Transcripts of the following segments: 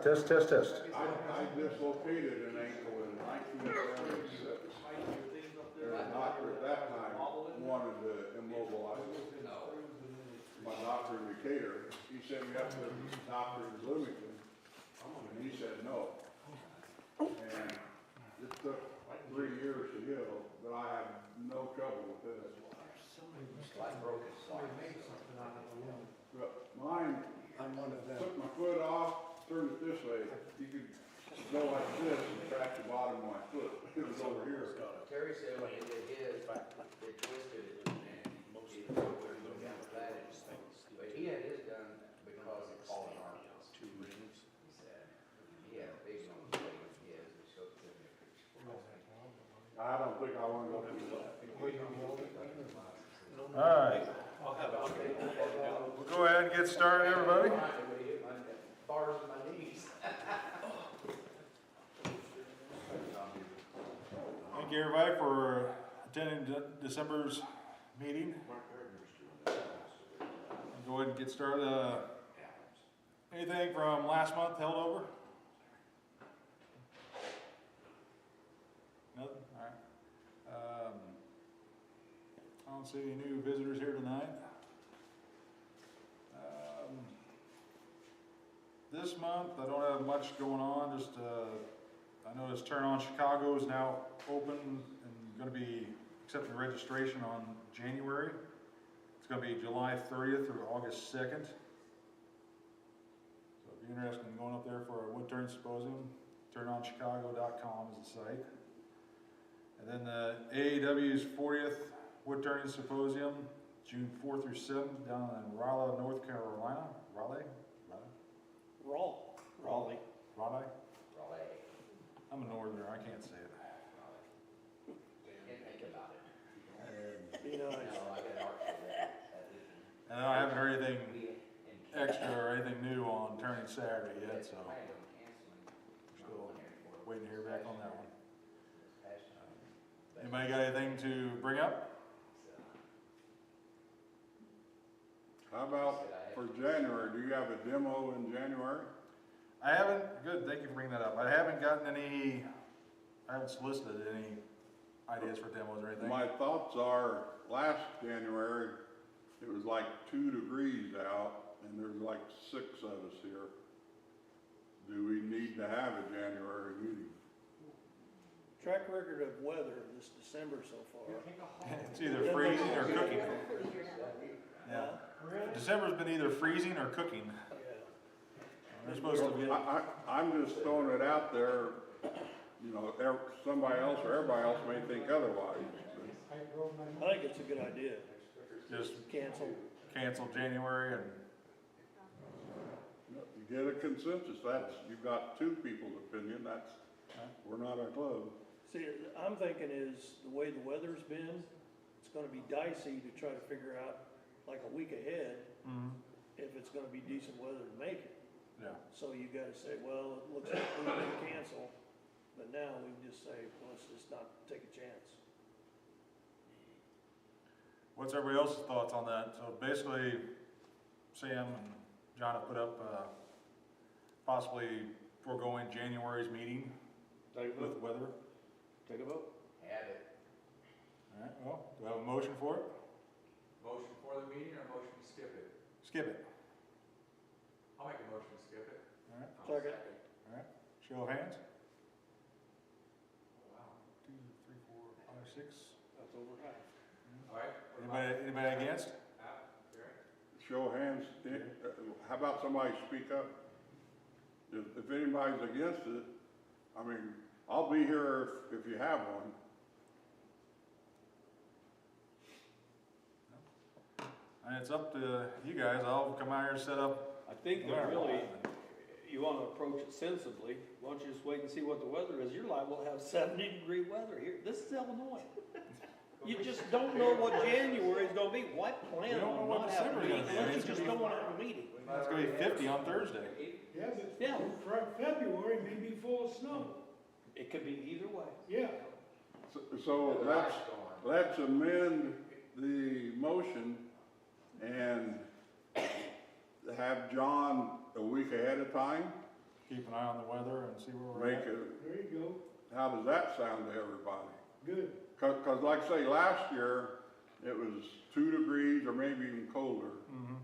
Test, test, test. I dislocated an ankle in 1976. And the doctor at that time wanted to immobilize me. My doctor in Decatur, he sent me up to the doctor in Bloomington, and he said no. And it took 3 years to heal, but I have no trouble with this. But mine, took my foot off, turned it this way. You could go like this and track the bottom of my foot. It was over here. Terry said when he did his, they twisted it and he looked down the flat. But he had his done because it's all in our house. 2 rings. He said he had a big one. He has it showed the picture. I don't think I want to go through that. All right. We'll go ahead and get started, everybody. Bars in my knees. Thank you, everybody, for attending December's meeting. Go ahead and get started. Anything from last month held over? Nothing? All right. I don't see any new visitors here tonight. This month, I don't have much going on. Just I noticed Turn On Chicago is now open and going to be accepting registration on January. It's going to be July 30th through August 2nd. So if you're interested in going up there for a Woodturn Symposium, turnonchicago.com is the site. And then the AAW's 40th Woodturning Symposium, June 4th through 7th, down in Raleigh, North Carolina. Raleigh? I'm a northerner, I can't say it. Can't think about it. Be nice. No, I got an art for that. And I haven't heard anything extra or anything new on Turning Saturday yet, so we're still waiting to hear back on that one. Anybody got anything to bring up? How about for January? Do you have a demo in January? I haven't, good, thank you for bringing that up. I haven't gotten any, I haven't solicited any ideas for demos or anything. My thoughts are, last January, it was like 2 degrees out, and there's like 6 of us here. Do we need to have a January meeting? Track record of weather this December so far. It's either freezing or cooking. Yeah. December's been either freezing or cooking. They're supposed to be. I'm just throwing it out there, you know, somebody else or everybody else may think otherwise. I think it's a good idea. Just cancel January and. You get a consensus. You've got 2 people's opinion. We're not a club. See, I'm thinking is the way the weather's been, it's going to be dicey to try to figure out like a week ahead if it's going to be decent weather to make it. Yeah. So you got to say, well, it looks like we're going to cancel, but now we can just say, well, let's just not take a chance. What's everybody else's thoughts on that? So basically, Sam and John have put up possibly foregoing January's meeting with weather. Take a vote. Have it. All right, well, do I have a motion for it? Motion for the meeting or motion to skip it? Skip it. I'll make a motion to skip it. All right. Second. All right. Show of hands. Wow. 2, 3, 4, 5, 6. That's over half. All right. Anybody against? Okay. Show of hands. How about somebody speak up? If anybody's against it, I mean, I'll be here if you have one. And it's up to you guys. I'll come out here and set up. I think that really, you want to approach it sensibly. Why don't you just wait and see what the weather is? You're liable to have 70-degree weather here. This is Illinois. You just don't know what January is going to be. Why plan on not having a meeting unless you just don't want to have a meeting? It's going to be 50 on Thursday. Yeah, but Yeah. February may be full of snow. It could be either way. Yeah. So let's amend the motion and have John a week ahead of time keep an eye on the weather and see where we're Make at. it, There you go, how does that sound to everybody? good. Cause like I say, last year, it was 2 degrees or maybe even colder. Mhm.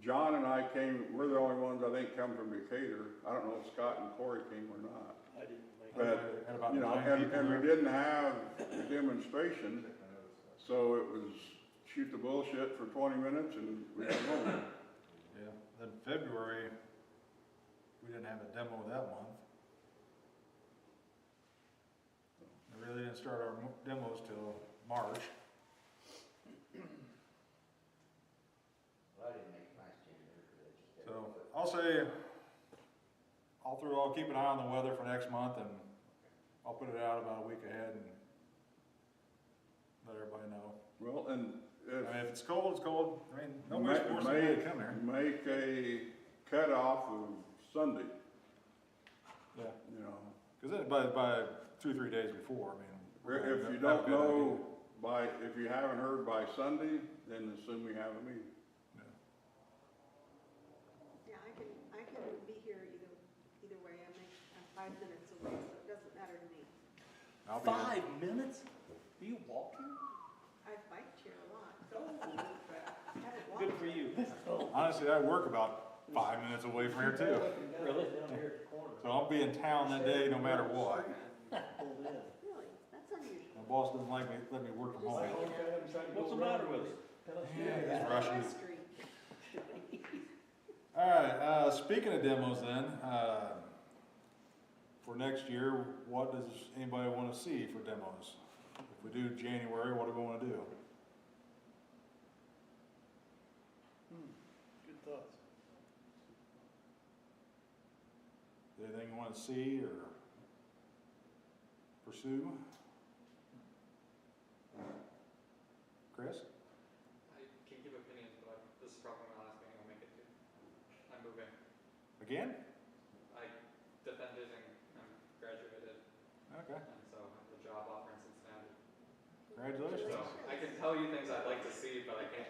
John and I came, we're the only ones I think come from Decatur. I don't know if Scott and Corey came or not. I didn't make it. But, Had about you know, 9 and people we there. didn't have a demonstration, so it was shoot the bullshit for 20 minutes and we went home. Yeah, then February, we didn't have a demo that month. We really didn't start our demos till March. Well, I didn't make it last January, because I just. So I'll say, I'll keep an eye on the weather for next month, and I'll put it out about a week ahead and let everybody know. Well, and I mean, if it's cold, it's cold. I mean, Ma- nobody's forcing anybody to come here. Make a cutoff of Sunday, Yeah, you know. because by 2-3 days before, I mean. we're gonna If you have a don't good know if you haven't heard by Sunday, then assume we have a meeting. idea. Yeah, I can be here either way. I'm 5 minutes away, so it doesn't matter to me. I'll be here. 5 minutes? Are you walking? I've biked here a lot. Haven't walked. Good for you. Honestly, I work about 5 minutes away from here too. Really? Down here at the corner. So I'll be in town that day no matter what. Pulled in. Really? That's unusual. My boss doesn't let me work from home. What's the matter with it? Yeah, he's rushing. West Street. All right, speaking of demos then, for next year, what does anybody want to see for demos? If we do January, what do we want to do? Good thoughts. Anything you want to see or pursue? Chris? I can give opinions, but this is probably my last meeting I'll make it to. I'm moving. Again? I defended and graduated, Okay, and so I have a job offer in Cincinnati. congratulations. So I can tell you things I'd like to see, but I can't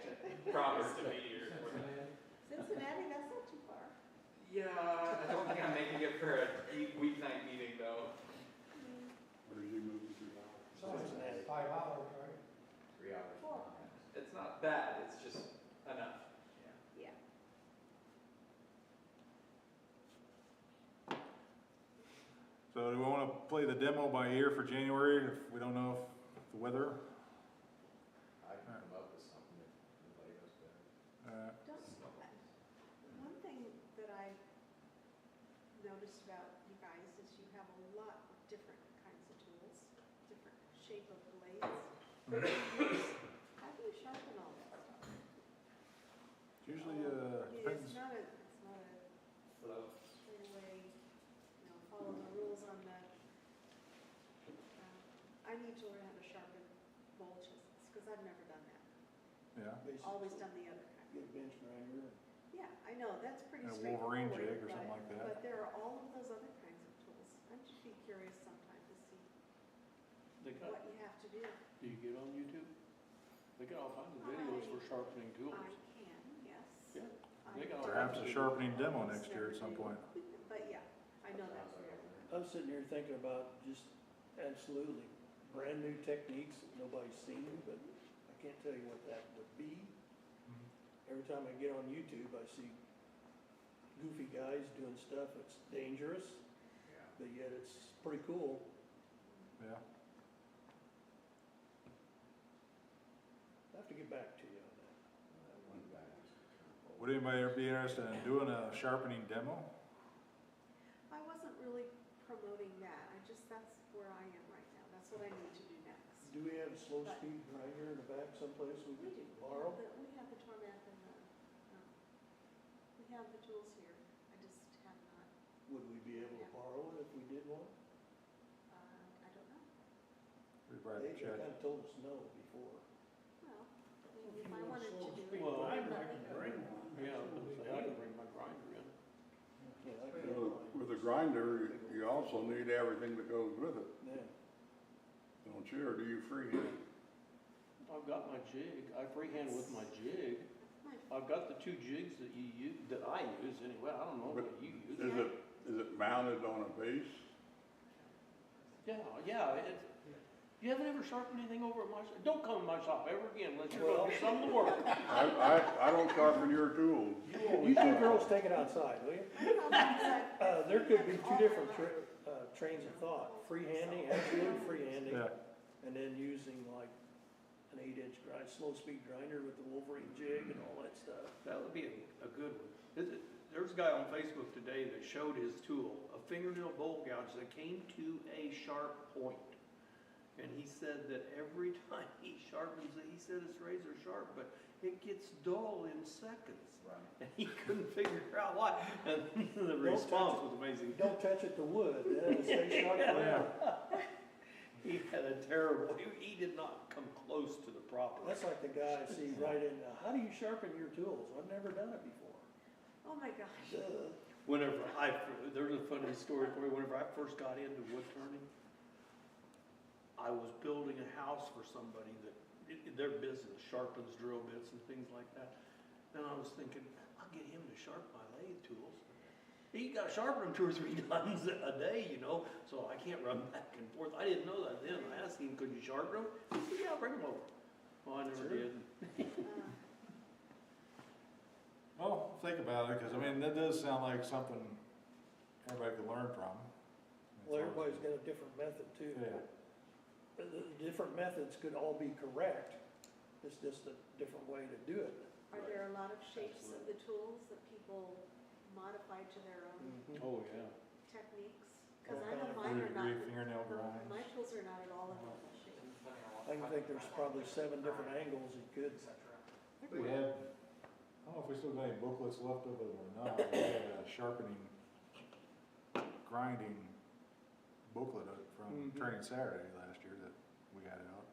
promise to be here for that. Cincinnati, that's not too far. Yeah, I don't think I'm making it for a weeknight meeting though. Or is he moving to? Cincinnati. 5 hours, right? 3 hours. Four. It's not bad, it's just enough. Yeah. So do we want to play the demo by ear for January if we don't know if the weather? I can come up with something if nobody knows better. One thing that I noticed about you guys is you have a lot of different kinds of tools, different shape of blades. How do you sharpen all that stuff? It's usually, Yeah, depends. It's not a straight away, follow the rules on the, I need to learn how to sharpen bowl chisels, because I've never done that. Yeah, Always done the other kind. Get a bench grinder. Yeah, I know, that's pretty And a straightforward. Wolverine jig or but- something like that. But there are all of those other kinds of tools. I'd just be curious sometime to see They got, what you have to do. do you get on YouTube? They got all kinds of videos for sharpening tools. I can, yes. Yeah, I they got all don't- perhaps a sharpening demo next year at some point. But yeah, I know that's rare. I was sitting here thinking about just absolutely brand new techniques that nobody's seen, but I can't tell you what that would be. Every time I get on YouTube, I see goofy guys doing stuff that's dangerous, but yet it's pretty cool. Yeah. I have to get back to you on that. One guy. Would anybody ever be interested in doing a sharpening demo? I wasn't really promoting that. That's where I am right now. That's what I need to do next. Do we have a slow speed grinder in the back someplace we We could do. borrow? We have the Tormac and we have the tools here. I just have not, Would we be able to borrow it if we did one? I don't know. We'd probably They check. kind of told us no before. Well, if I wanted to do it. Well, I can bring one. yeah, I was gonna say, I can bring my grinder in. Yeah, I could. With a grinder, you also need everything that goes with it, Yeah. don't you, or do you freehand? I've got my jig, I freehand with my jig. My I've got the 2 jigs that you use, that I use anyway, I don't know what you use. Is Is it mounted on a base? Yeah, you haven't ever sharpened anything over at my shop? Don't come to my shop ever again unless you're gonna do something to work. I don't sharpen your tools. You two girls take it outside, will you? There could be two different trains of thought, freehanding, absolute freehanding, Yeah. and then using like an 8-inch grind, slow speed grinder with the Wolverine jig and all that stuff. That would be a good one. There's a guy on Facebook today that showed his tool, a fingernail bolt gouge that came to a sharp point. And he said that every time he sharpens it, he said it's razor sharp, but it gets dull in seconds. And he couldn't figure out why. And the response was amazing. Don't touch it to wood, it'll stay sharp forever. He had a terrible, he did not come close to the proper. That's like the guy I see right in, how do you sharpen your tools? I've never done it before. Oh my gosh. There's a funny story for you. Whenever I first got into wood turning, I was building a house for somebody that, their business sharpens drill bits and things like that. And I was thinking, I'll get him to sharpen my lathe tools. He got to sharpen them 2 or 3 times a day, you know, so I can't run back and forth. I didn't know that then. I asked him, could you sharpen them? He said, yeah, bring them over. Well, I never did. Well, think about it, because I mean, that does sound like something everybody could learn from. Well, everybody's got a different method too. Yeah. The different methods could all be correct, it's just a different way to do it. Are there a lot of shapes of the tools that people modify to their own Oh, yeah. techniques? Because All I know kind of mine are not, Fingernail grinds. my tools are not at all a normal shape. I can think there's probably 7 different angles you could. I think we had, I don't know if we still got any booklets left of it or not. We had a sharpening, grinding booklet from Training Saturday last year that we got out.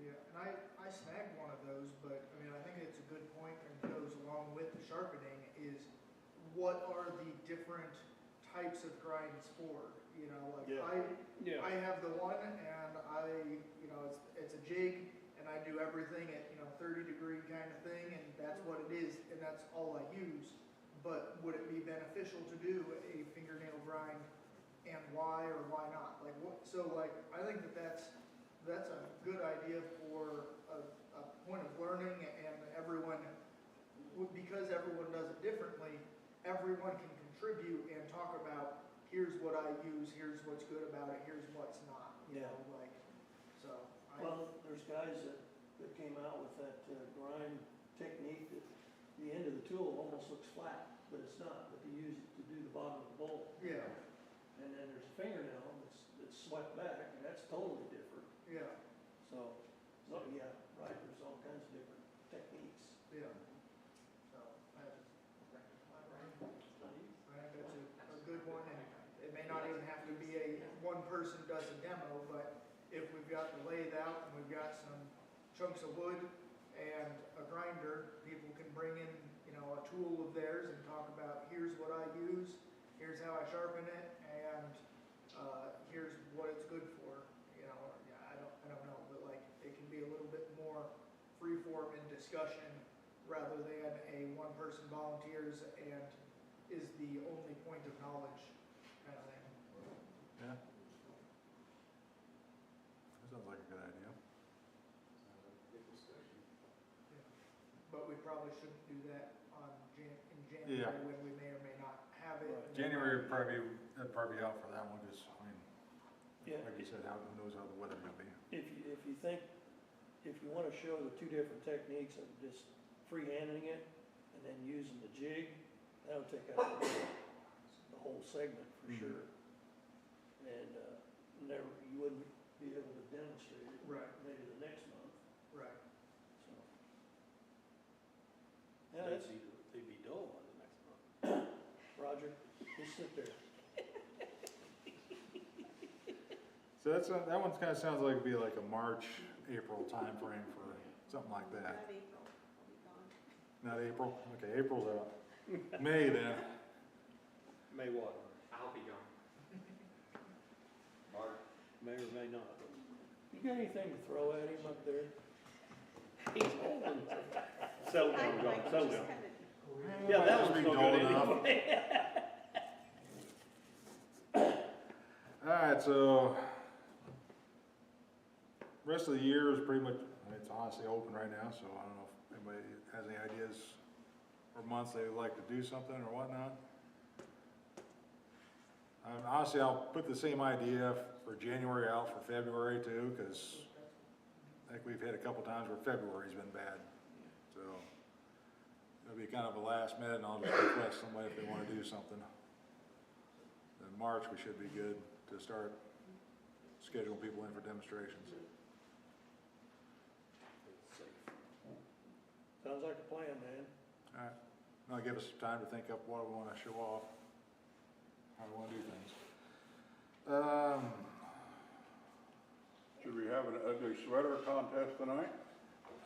Yeah, and I snagged one of those, but I mean, I think it's a good point and goes along with the sharpening is what are the different types of grinds for? You know, like Yeah. I have the one and you know, it's a jig and I do everything at, 30-degree kind of thing and that's what it is and that's all I use. But would it be beneficial to do a fingernail grind and why or why not? Like what, so like, I think that's a good idea for a point of learning and everyone, because everyone does it differently, everyone can contribute and talk about, here's what I use, here's what's good about it, here's what's not, you know, like, so. Well, there's guys that came out with that grind technique that the end of the tool almost looks flat, but it's not, but they use it to do the bottom of the bolt. Yeah, And then there's a fingernail that's swept back, and that's totally different. yeah, So yeah, right, there's all kinds of different techniques. yeah. So, I think that's a good one, and it may not even have to be one person does a demo, but if we've got the lathe out and we've got some chunks of wood and a grinder, people can bring in, a tool of theirs and talk about, here's what I use, here's how I sharpen it, and, here's what it's good for, yeah, I don't know, but like, it can be a little bit more free form in discussion rather than a one person volunteers and is the only point of knowledge kind of thing. Yeah. That sounds like a good idea. But we probably shouldn't do that in January when we may or may not have it. Right. January would probably be out for that one, because, I mean, Yeah, like you said, who knows how the weather's gonna be. if you think, if you wanna show the 2 different techniques of just freehanding it and then using the jig, that'll take out the whole segment for sure. And, you wouldn't be able to demonstrate it. Right. Maybe the next month, Right. so. Yeah, that's, They'd be dull by the next month. Roger, just sit there. So that one kinda sounds like it'd be like a March, April timeframe for something like that. Not April, I'll be gone. Not April? Okay, April's out. May then. May what? I'll be gone. May or may not. You got anything to throw at him up there? He's holding. Settle down, I John, settle just down. kinda- Yeah, that Just one's be no dull good enough. anyway. Alright, so rest of the year is pretty much, it's honestly open right now, so I don't know if anybody has any ideas or months they would like to do something or whatnot. Honestly, I'll put the same idea for January out for February too, because I think we've had a couple times where February's been bad. So it'll be kind of a last minute, and I'll just request somebody if they want to do something. In March, we should be good to start scheduling people in for demonstrations. Sounds like a plan, man. All right, now give us some time to think up what we want to show off, how we want to do things. Should we have an ugly sweater contest tonight?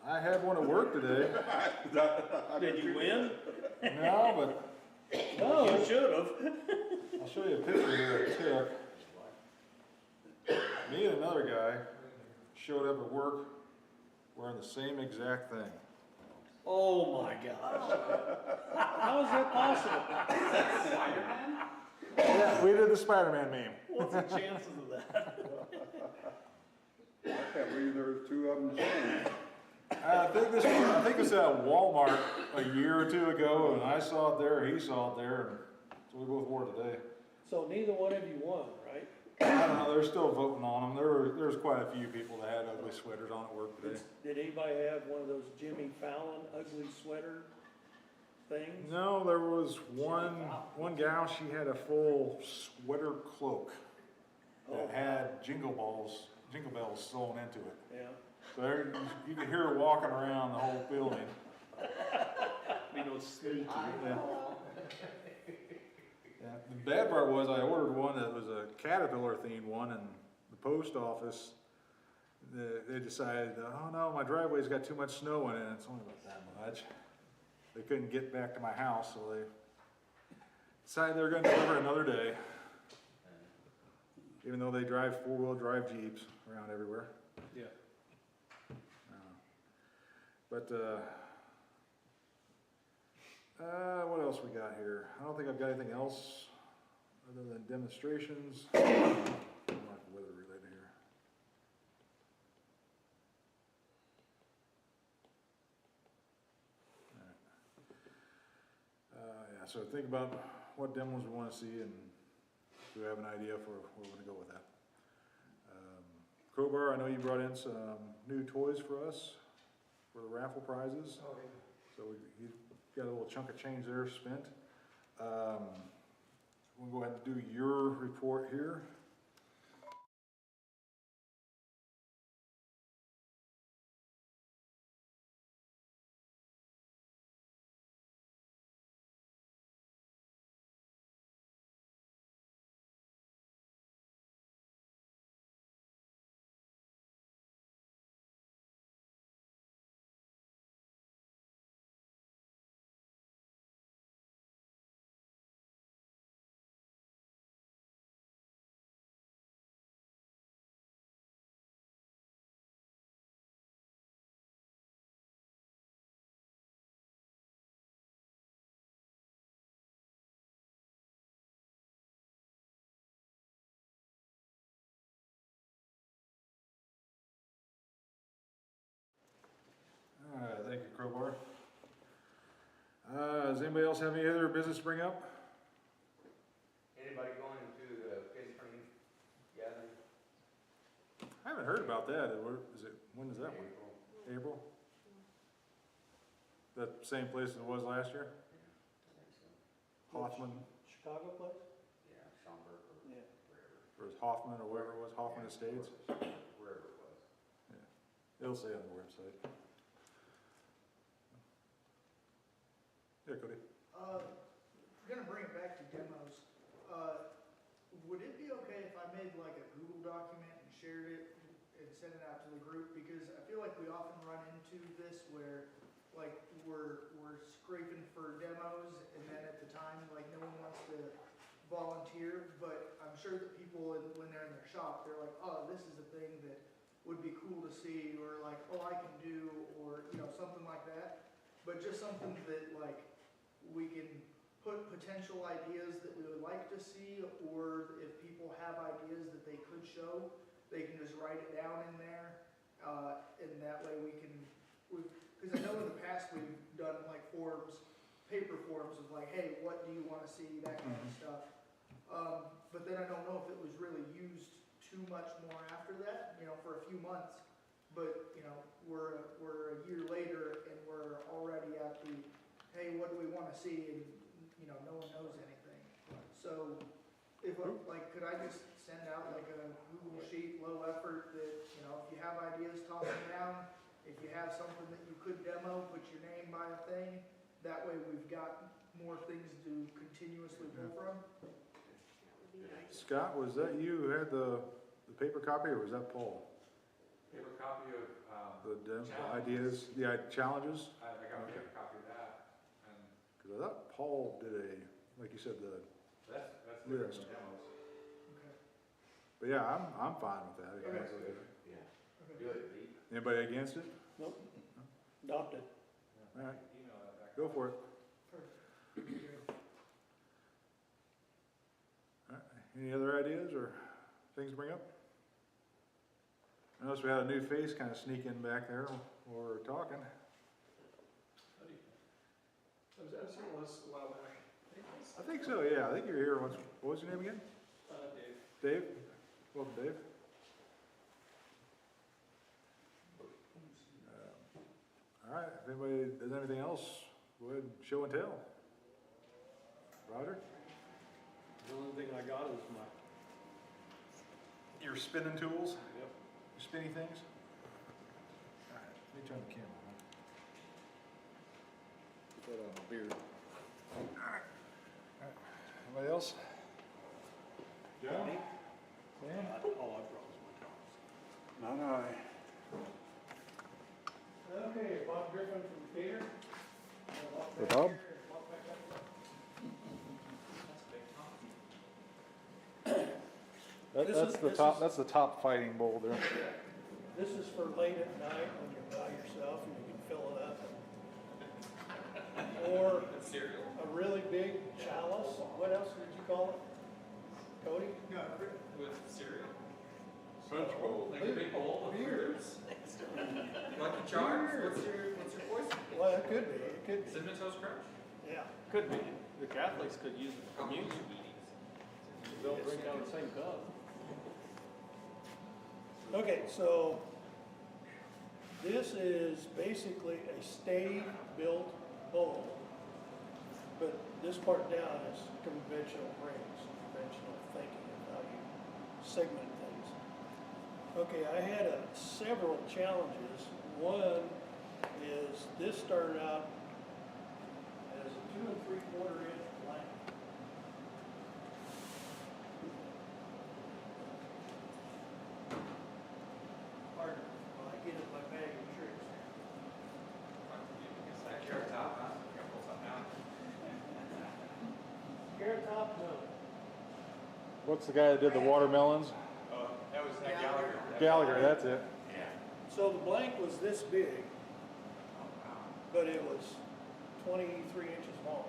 I had one at work today. Did you win? No, but No, you should have. I'll show you a picture here I took. Me and another guy showed up at work wearing the same exact thing. Oh my gosh. How is that possible? Spider-Man? Yeah, we did the Spider-Man meme. What's the chances of that? I can't believe there's two of them same. I think it was at Walmart a year or two ago, and I saw it there, he saw it there, and so we both wore it today. So neither one of you won, right? I don't know, they're still voting on them. There's quite a few people that had ugly sweaters on at work today. Did anybody have one of those Jimmy Fallon ugly sweater things? No, there was one gal, she had a full sweater cloak that had jingle bells sewn into it. Yeah. So there, you could hear her walking around the whole building. You know, sneaky. Yeah. Yeah. The bad part was I ordered one that was a Caterpillar themed one, and the post office, they decided, oh no, my driveway's got too much snow in it, and it's only about that much. They couldn't get back to my house, so they decided they were gonna deliver another day. Even though they drive four-wheel drive Jeeps around everywhere. Yeah. But, what else we got here? I don't think I've got anything else other than demonstrations. I'm not weather related here. Yeah, so think about what demos we want to see, and do we have an idea for where we're going to go with that. Crowbar, I know you brought in some new toys for us for the raffle prizes. Oh, yeah. So you got a little chunk of change there spent. We'll go ahead and do your report here. All right, thank you, Crowbar. Does anybody else have any other business to bring up? Anybody going to the pin training gathering? I haven't heard about that. When is that one? April. April? That same place as it was last year? I think so. Hoffman, Chicago place? Yeah, Schaumburg or Yeah. wherever. or it was Hoffman, or wherever it was, Hoffman Estates? Wherever it was. It'll say on the website. Yeah, Cody? We're gonna bring it back to demos. Would it be okay if I made like a Google document and shared it and sent it out to the group? Because I feel like we often run into this where like we're scraping for demos, and then at the time, like no one wants to volunteer, but I'm sure that people, when they're in their shop, they're like, oh, this is a thing that would be cool to see, or like, oh, I can do, or, you know, something like that. But just something that like we can put potential ideas that we would like to see, or if people have ideas that they could show, they can just write it down in there. And that way we can, because I know in the past we've done like forms, paper forms of like, hey, what do you want to see, that kind of stuff. But then I don't know if it was really used too much more after that, for a few months. But, we're a year later and we're already at the, hey, what do we want to see? And, no one knows anything. So if, could I just send out like a Google sheet, low effort that, if you have ideas, toss them down. If you have something that you could demo, put your name by a thing. That way we've got more things to continuously pull from. That would be nice. Scott, was that you who had the paper copy, or was that Paul? Paper copy of, The Challenges. ideas, challenges? I got a Okay. paper copy of that, and Because I thought Paul did like you said, that's List. different than demos. Okay. but yeah, I'm fine with that. Okay. That's good, yeah. Good, Pete. Anybody against it? Nope. Adopted. All right, Email that back. go for it. Perfect. All right. Any other ideas or things to bring up? I noticed we had a new face kind of sneak in back there while we were talking. I was here once a while back. I think so, yeah. I think you were here once. What was your name again? Dave. Dave? Welcome, Dave. All right, if anybody does anything else, go ahead and show and tell. Roger? The only thing I got is my, Your spinning tools, yep, your spinny things? All right, let me turn the camera on. Put that on my beard. All right. Anybody else? John? Sam? all I brought was my cards. Not I. Okay, Bob Griffin from Decatur. Hey, Bob? This That's is- the this top. is- That's the top fighting boulder. This is for late at night when you're by yourself and you can fill it up. Or Cereal. a really big chalice. What else did you call it? Cody? No, With cereal. Punch bowl. Like a big bowl of Beers. Lucky Charms. What's your poison? Well, it could be, it could be. Cinnamon Toast Crunch? Yeah. Could be, the Catholics could use it for communion. They'll drink out of the same cup. Okay, so this is basically a stave-built bowl, but this part down is conventional rings, conventional thinking of how you segment things. Okay, I had several challenges. One is this started out as a 2 3/4 inch blank. Pardon, when I get in my bag of tricks. It's that carrot top, huh? You gotta pull something out. Carrot top, no. What's the guy that did the watermelons? Oh, that was that Gallagher. Gallagher. That's it. Yeah. So the blank was this big, Oh, wow. but it was 23 inches long.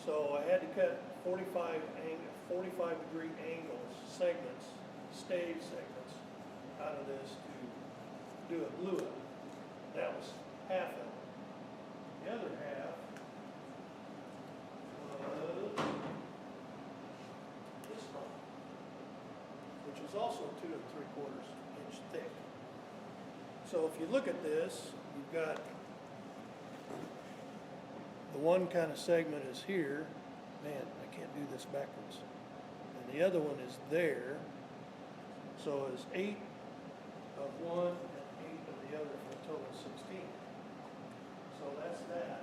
So I had to cut 45-degree angles, segments, stave segments out of this to do a glue up. That was half of it. The other half was this one, which is also 2 3/4 inch thick. So if you look at this, you've got the one kind of segment is here. Man, I can't do this backwards. And the other one is there. So it's 8 of one and 8 of the other for a total of 16. So that's that.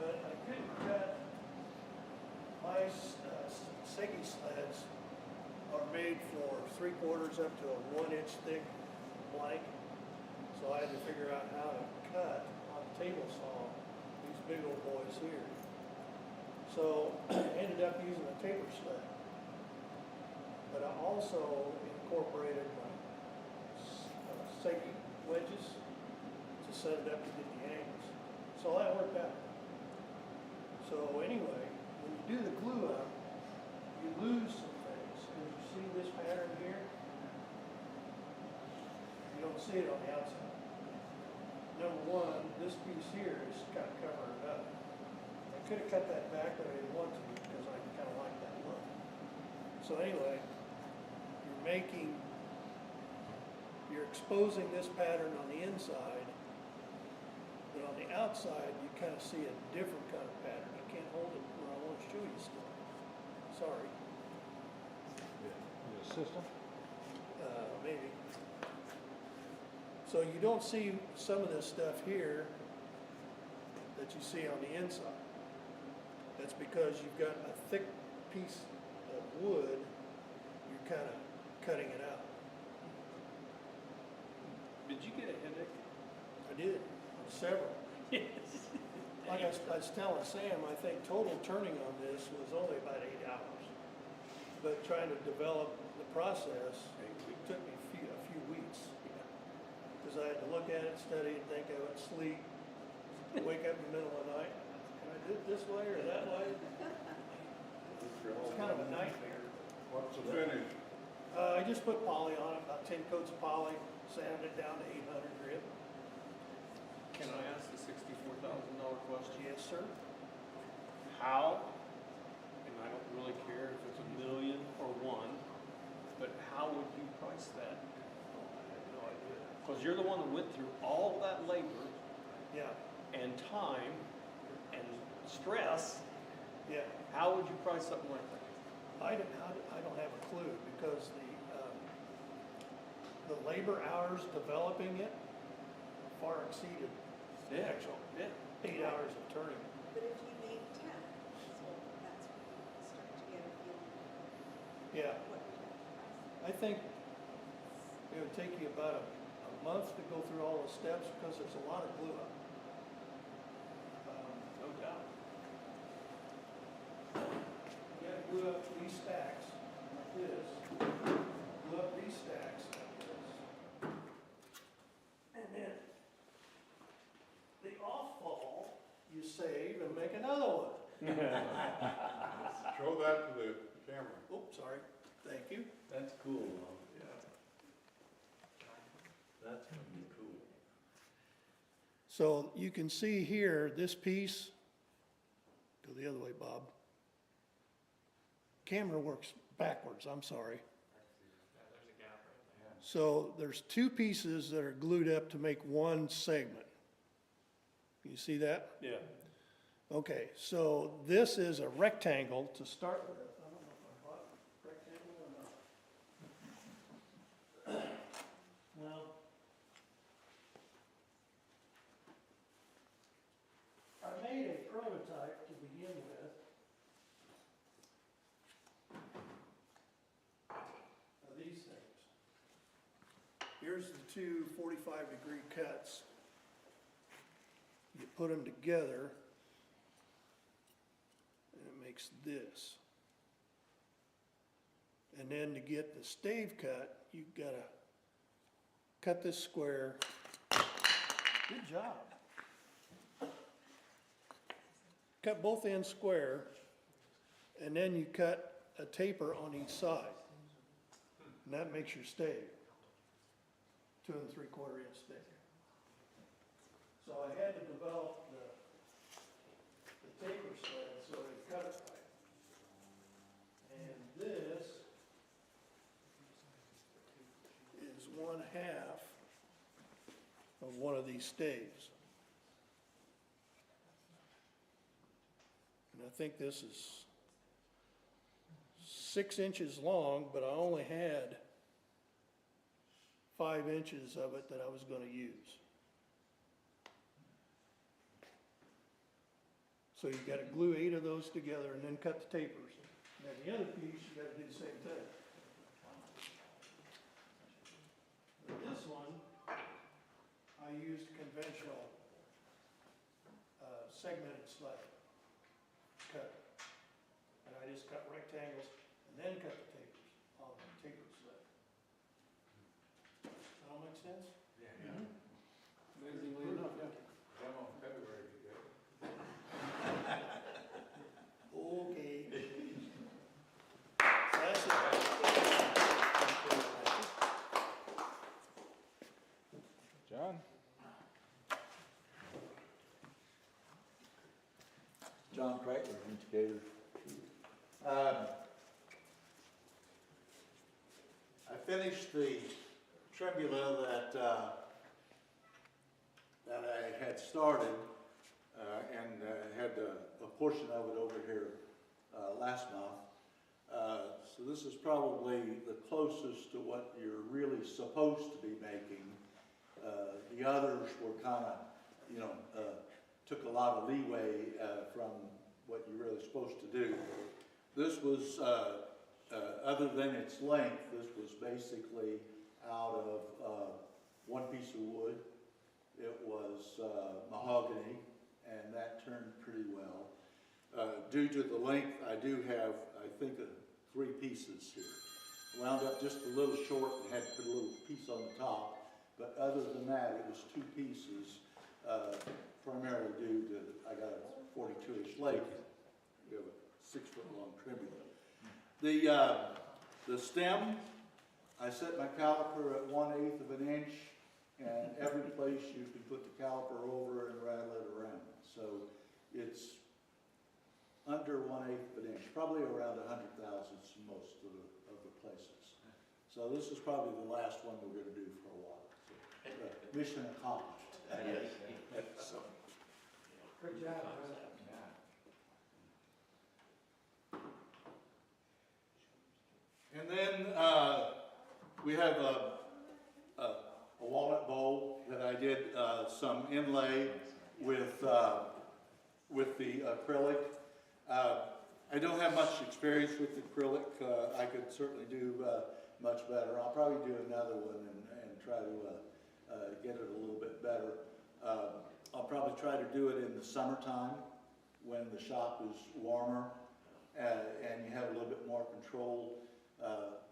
But I couldn't cut, my Segi sleds are made for 3/4 up to a 1 inch thick blank. So I had to figure out how to cut on a table saw these big old boys here. So ended up using a taper sled. But I also incorporated my Segi wedges to set it up to get the angles. So that worked out. So anyway, when you do the glue up, you lose some things. Can you see this pattern here? You don't see it on the outside. Number one, this piece here is kind of covering it up. I could have cut that back, but I didn't want to because I kind of like that look. So anyway, you're exposing this pattern on the inside, but on the outside, you kind of see a different kind of pattern. I can't hold it where I want to show you still. Sorry. The system? Maybe. So you don't see some of this stuff here that you see on the inside. That's because you've got a thick piece of wood, you're kind of cutting it out. Did you get a headache? I did, several. Like I was telling Sam, I think total turning on this was only about 8 hours. But trying to develop the process, it took me a few weeks. Because I had to look at it, study it, think of it, sleep, wake up in the middle of the night. Can I do it this way or that way? It's kind of a nightmare. What's the finish? I just put poly on it, about 10 coats of poly, sanded it down to 800 grit. Can I ask the $64,000 question? Yes, sir. How, and I don't really care if it's $1 million or one, but how would you price that? I have no idea. Because you're the one that went through all that labor Yeah, and time and stress. yeah. How would you price something like that? I don't have a clue because the labor hours developing it far exceeded the actual Yeah. 8 hours of turning. But if you made 10, so that's when you start to get a feeling Yeah, of what you're going to price. I think it would take you about a month to go through all the steps because there's a lot of glue up. No doubt. You gotta glue up these stacks like this, glue up these stacks like this. And then the off-fall, you save and make another one. Show that to the camera. Oops, sorry, thank you. That's cool, yeah. That's gonna be cool. So you can see here, this piece, go the other way, Bob. Camera works backwards, I'm sorry. There's a gap right there. So there's two pieces that are glued up to make one segment. Can you see that? Yeah. Okay, so this is a rectangle to start with. I don't know if I bought a rectangle or not. Well, I made a prototype to begin with. Of these things. Here's the two 45-degree cuts. You put them together, and it makes this. And then to get the stave cut, you've got to cut this square. Good job. Cut both ends square, and then you cut a taper on each side. And that makes your stave. 2 3/4 inch stave. So I had to develop the taper sled so it cut it right. And this is 1/2 of one of these staves. And I think this is 6 inches long, but I only had 5 inches of it that I was going to use. So you got to glue 8 of those together and then cut the tapers. And then the other piece, you got to do the same thing. For this one, I used conventional segmented sled cut. And I just cut rectangles and then cut the tapers on the taper sled. Does that all make sense? Amazingly enough, yeah. Demo in February, you John Kreitler, indicator. I finished the trembula that I had started and had a portion of it over here last month. So this is probably the closest to what you're really supposed to be making. The others were kind of, you know, took a lot of leeway from what you're really supposed to do. This was, other than its length, this was basically out of one piece of wood. It was mahogany, and that turned pretty well. Due to the length, I do have, I think, 3 pieces here. Wound up just a little short and had to put a little piece on the top, but other than that, it was 2 pieces, primarily due to, I got a 42-inch lake. We have a 6-foot-long trembula. The stem, I set my caliper at 1/8 of an inch, and every place you can put the caliper over and rattle it around. So it's under 1/8 of an inch, probably around 100 thousandths most of the places. So this is probably the last one we're going to do for a while. So, mission accomplished. So. Good job. And then we have a walnut bowl that I did some inlay with the acrylic. I don't have much experience with acrylic. I could certainly do much better. I'll probably do another one and try to get it a little bit better. I'll probably try to do it in the summertime when the shop is warmer and you have a little bit more control.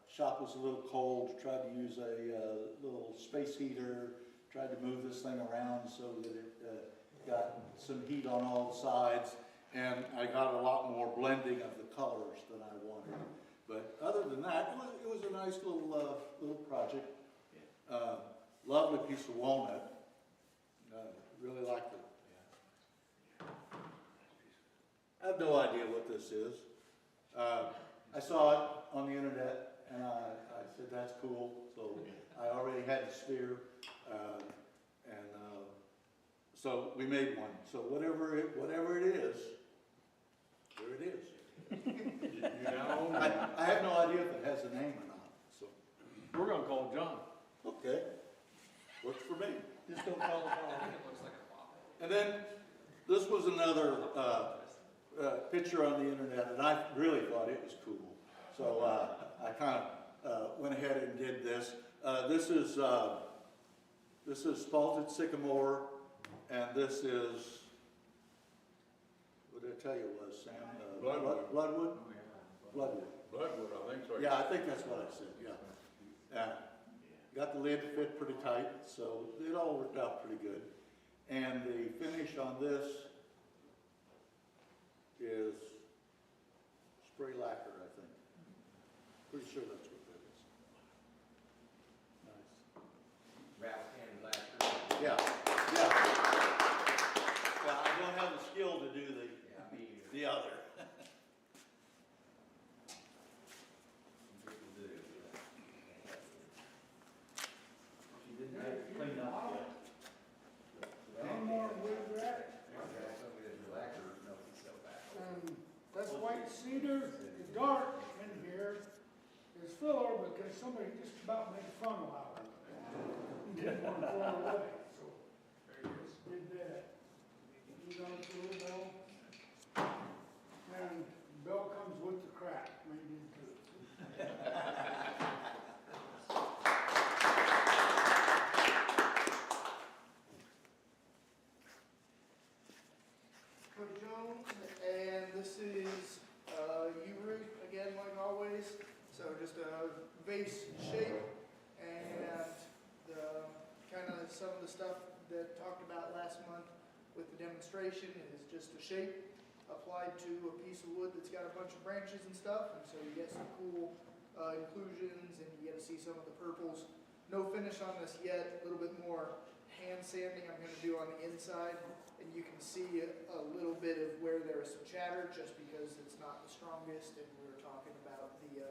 Shop was a little cold, tried to use a little space heater, tried to move this thing around so that it got some heat on all sides, and I got a lot more blending of the colors than I wanted. But other than that, it was a nice little project. Lovely piece of walnut. Really liked it. I have no idea what this is. I saw it on the internet and I said that's cool. So I already had the sphere, and so we made one. So whatever it is, there it is. I have no idea if it has a name or not. So We're gonna call John. okay, works for me. Just don't call him I John. think it looks like a flop. And then this was another picture on the internet, and I really thought it was cool. So I kind of went ahead and did this. This is spalted sycamore, and this is, what did I tell you it was, Sam? Bloodwood. Bloodwood? Bloodwood. Bloodwood, I think so. Yeah, I think that's what I said, yeah. Got the lid to fit pretty tight, so it all worked out pretty good. And the finish on this is spray lacquer, I think. Pretty sure that's what that is. Nice. Rattle candy lacquer. Yeah, yeah. Yeah, I don't have the skill to do the other. She didn't have it cleaned up yet. One more wood rat, that white cedar, the dark in here is filler because somebody just about made a funnel out of it. Didn't want to throw it away, so just did that. He's on to a little bell. And bell comes with the crack, maybe too. Coach Jones, and this is U-root again, like always. So just a vase shape, and the kind of some of the stuff that talked about last month with the demonstration is just a shape applied to a piece of wood that's got a bunch of branches and stuff, and so you get some cool inclusions, and you get to see some of the purples. No finish on this yet, a little bit more hand sanding I'm gonna do on the inside, and you can see a little bit of where there is some chatter, just because it's not the strongest, and we were talking about the,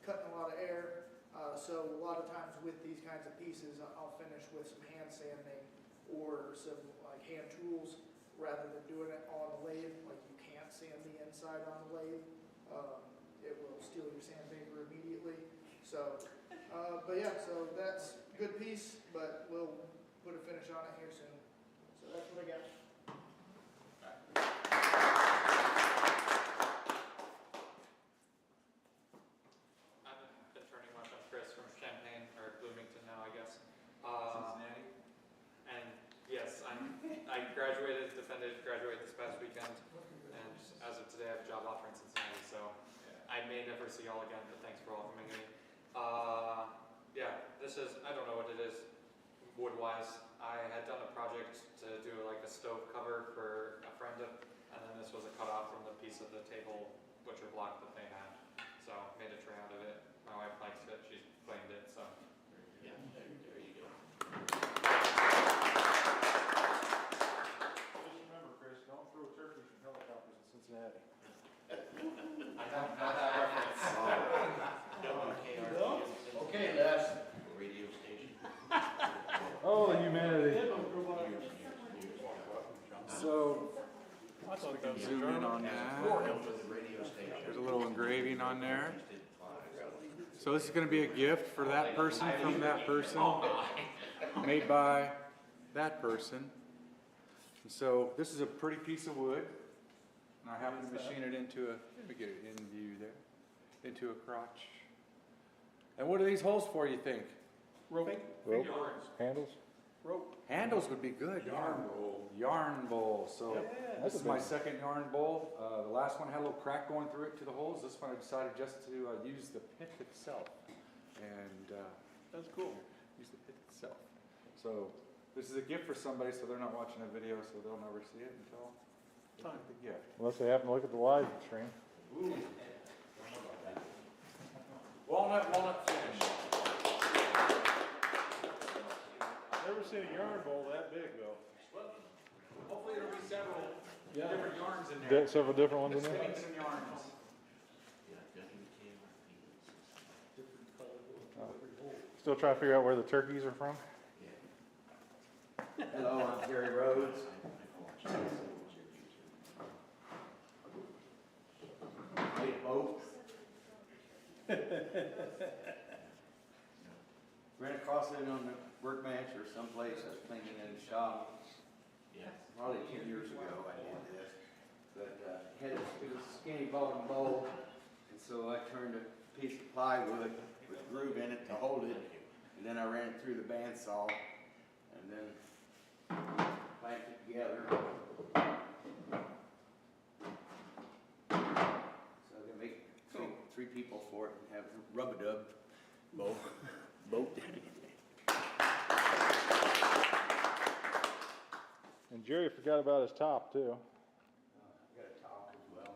cutting a lot of air. So a lot of times with these kinds of pieces, I'll finish with some hand sanding or some like hand tools, rather than doing it on the lathe. Like, you can't sand the inside on the lathe. It will steal your sandpaper immediately. So, but yeah, so that's a good piece, but we'll put a finish on it here soon. So that's what I got. I've been turning much on Chris from Champaign, or Bloomington now, I guess. Cincinnati? And yes, I graduated this past weekend, and as of today, I have a job offer in Cincinnati, so I may never see y'all again, but thanks for welcoming me. Yeah, this is, I don't know what it is, wood-wise. I had done a project to do like a stove cover for a friend, and then this was a cutout from the piece of the table butcher block that they had. So made a tray out of it. My wife likes it, she's claimed it, so. Yeah, there you go. Just remember, Chris, don't throw turkeys from helicopters in Cincinnati. I don't know that reference. Okay, Les. Radio station. Oh, the humanity. So, we can zoom in on that. There's a little engraving on there. So this is going to be a gift for that person from that person, made by that person. And so this is a pretty piece of wood, and I happen to machine it into a, let me get it in view there, into a crotch. And what are these holes for, you think? Rope. Rope? Handles? Rope. Handles would be good. Yarn bowl. Yarn bowl. So Yeah. this is my second yarn bowl. The last one had a little crack going through it to the holes. This one I decided just to use the pit itself. And That's cool. use the pit itself. So this is a gift for somebody, so they're not watching a video, so they'll never see it until they get the gift. Unless they happen to look at the live stream. Walnut finish. Never seen a yarn bowl that big though. Hopefully there'll be several different yarns in there. Several different ones in there? Spinning some yarns. Still trying to figure out where the turkeys are from? Hello, I'm Jerry Rhodes. Made a boat. Ran across it on the workbench or someplace I was cleaning in the shop. Probably 10 years ago I did this. But it was a skinny bottom bowl, and so I turned a piece of plywood with a groove in it to hold it, and then I ran it through the bandsaw, and then clamped it together. So I'm gonna make three people for it and have a rub-a-dub boat. And Jerry forgot about his top too. Got a top as well.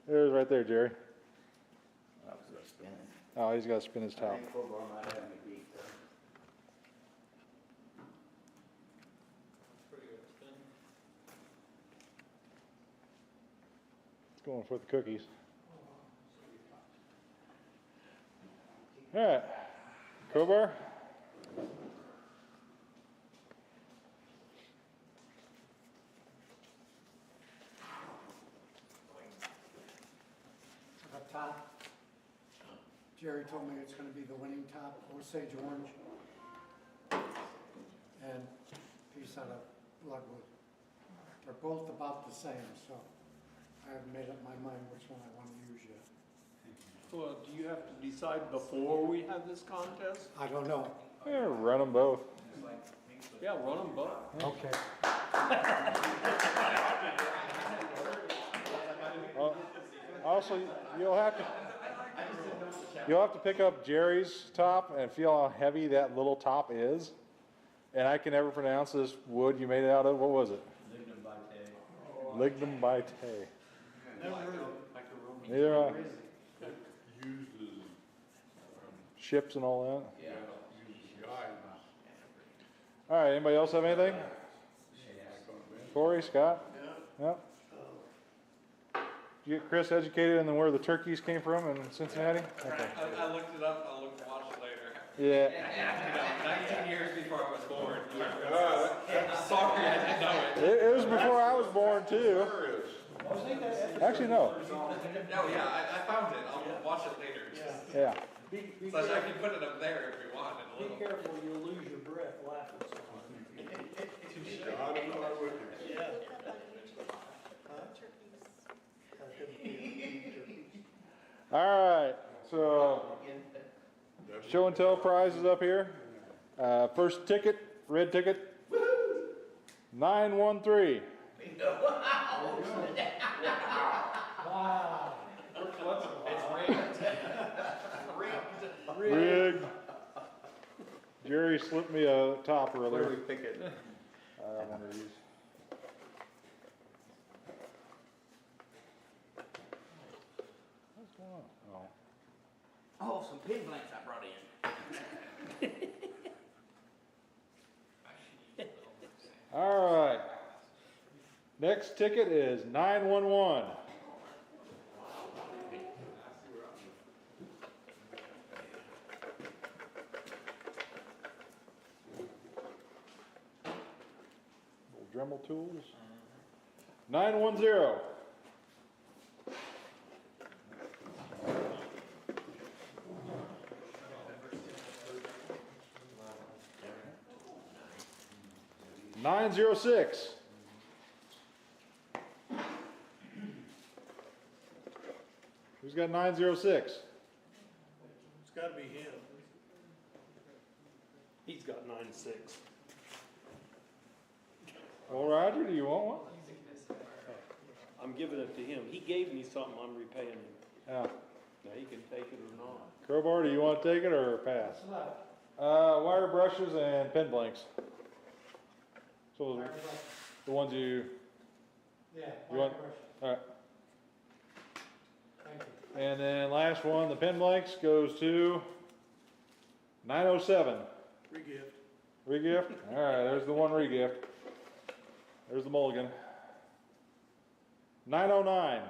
There it is right there, Jerry. That was a spin. Oh, he's got to spin his I top. think Crowbar might have me beat though. Pretty good spin. It's going for the cookies. All right. Crowbar? The top, Jerry told me it's gonna be the winning top, Osage orange, and piece out of lugwood. They're both about the same, so I haven't made up my mind which one I want to use yet. Well, do you have to decide before we have this contest? I don't know. Yeah, run them both. Yeah, run them both. Okay. Also, you'll have to pick up Jerry's top and feel how heavy that little top is. And I can never pronounce this wood you made it out of. What was it? Lignum vitae. Never heard of it. Neither I. Used as, Ships and all that. Yeah. guide. All right, anybody else have anything? Corey, Scott? Yeah. Yep. Did you get Chris educated in where the turkeys came from in Cincinnati? Okay. I looked it up, I'll watch it later. Yeah. You know, 19 years before I was born. Sorry, I didn't know it. It was before I was born too. Actually, no. No, yeah, I found it. I'll watch it later. Yeah. Be So I careful, can put it up there if we want in a be little. careful, you'll lose your breath laughing so hard. God, I'm not with you. Yeah. All right. So, show and tell prizes up here. First ticket, red ticket. 913. Wow. It's Rigged. Jerry slipped me a top Where do we earlier. pick it? One of these. What's going on? Oh. Oh, some pin blanks I brought in. All right. Next ticket is 911. Little Dremel tools. 910. Nine zero six. Who's got 906? It's gotta be him. He's got 9.6. Well, Roger, do you want one? I'm giving it to him. He gave me something, I'm repaying him. Yeah. Now he can take it or not. Crowbar, do you want to take it or pass? Wire brushes and pen blanks. So the ones you want? All right. Thank you. And then last one, the pen blanks goes to 907. Regift. Regift? All right, there's the one regift. There's the mulligan. 909.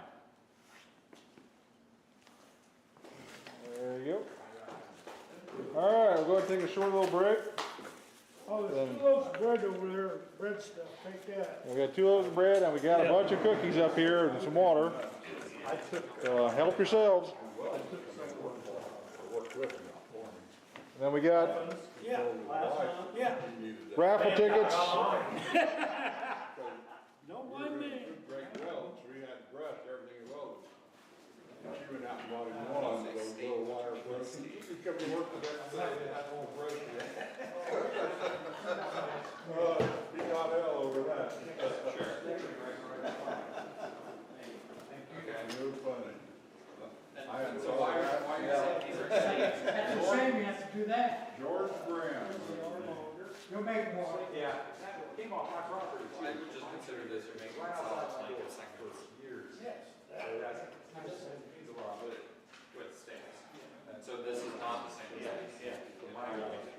There you go. All right, we'll go ahead and take a short little break. Oh, Then- there's two loaves of bread over there, bread stuff, take that. We got 2 loaves of bread and we got a bunch of cookies up here and some water. So help yourselves. And then we got Yeah, last month, yeah. raffle tickets. Don't blame me. Great welds, we had brush, everything welded. She went out and bought him one of those little wire brushes. He come to work with that whole brush. He got hell over that. No funny. I had So why are you saying these are safe? It's a shame you have to do that. George Graham. You'll make more. Yeah. I would just consider this you're making it solid blanket segments. Yes. With stamps. So this is not the same as this? Yeah.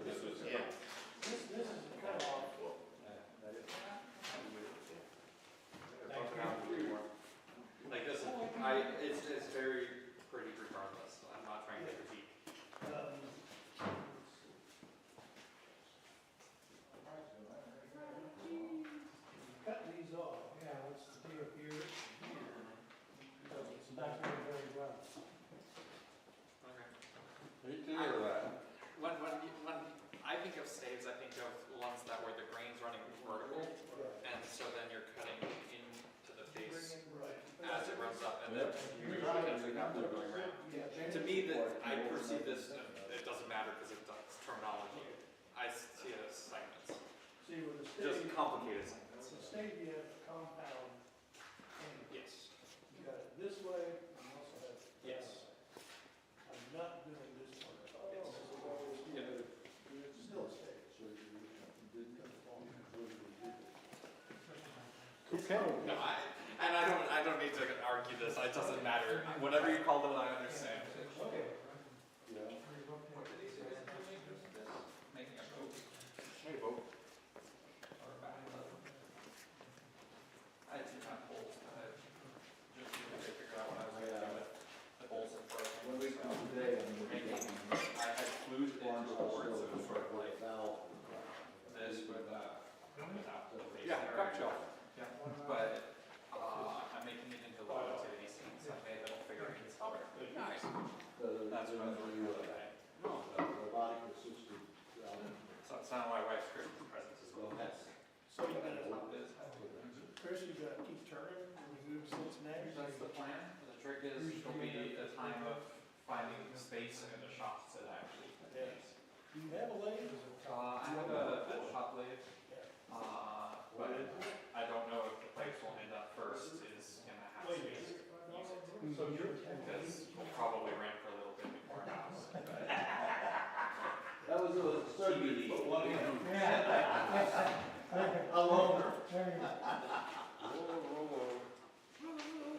This was. Yeah. This is a cutoff. Like this is, it's very pretty regardless. I'm not trying to critique. Cut these off. Yeah, what's the deal here? Because it's not doing very well. Okay. Hate to hear that. When I think of staves, I think of ones that where the grain's running vertical, and so then you're cutting into the face as it runs up, and then you potentially have them going around. To me, that I perceive this, it doesn't matter because it's terminology. I see it as segments, See, with the just state, complicated segments. the state, you have compound. Yes. You got it this way, and you also have. Yes. I'm not doing this one. Yes. It's still a state. Okay. No, I don't need to argue this. It doesn't matter. Whatever you call it, I understand. Okay. Making a boat. Make a boat. is, there'll be a time of finding space in the shop to actually use. Do you have a lathe? I have a shop lathe, but I don't know if the place will end up first is gonna have space to use it. Because we'll probably rent for a little bit before our house. That was a TBD, but one in. A loner.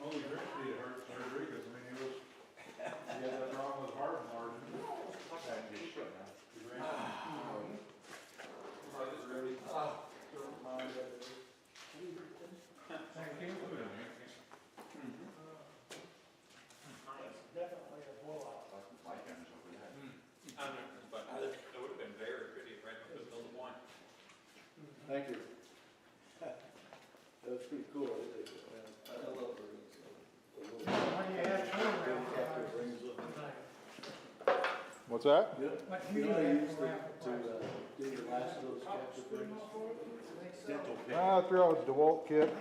Only Rick needed heart surgery, because I mean, he had that problem with heart enlargement. Thank you. Definitely a blowout. But it would have been very pretty if I could have built one. Thank you. That was pretty cool. I love rings. What do you have for What's that? What You do know, you I have used for to do your last of those capture rings. Dental pain. I threw out a DeWalt kit. I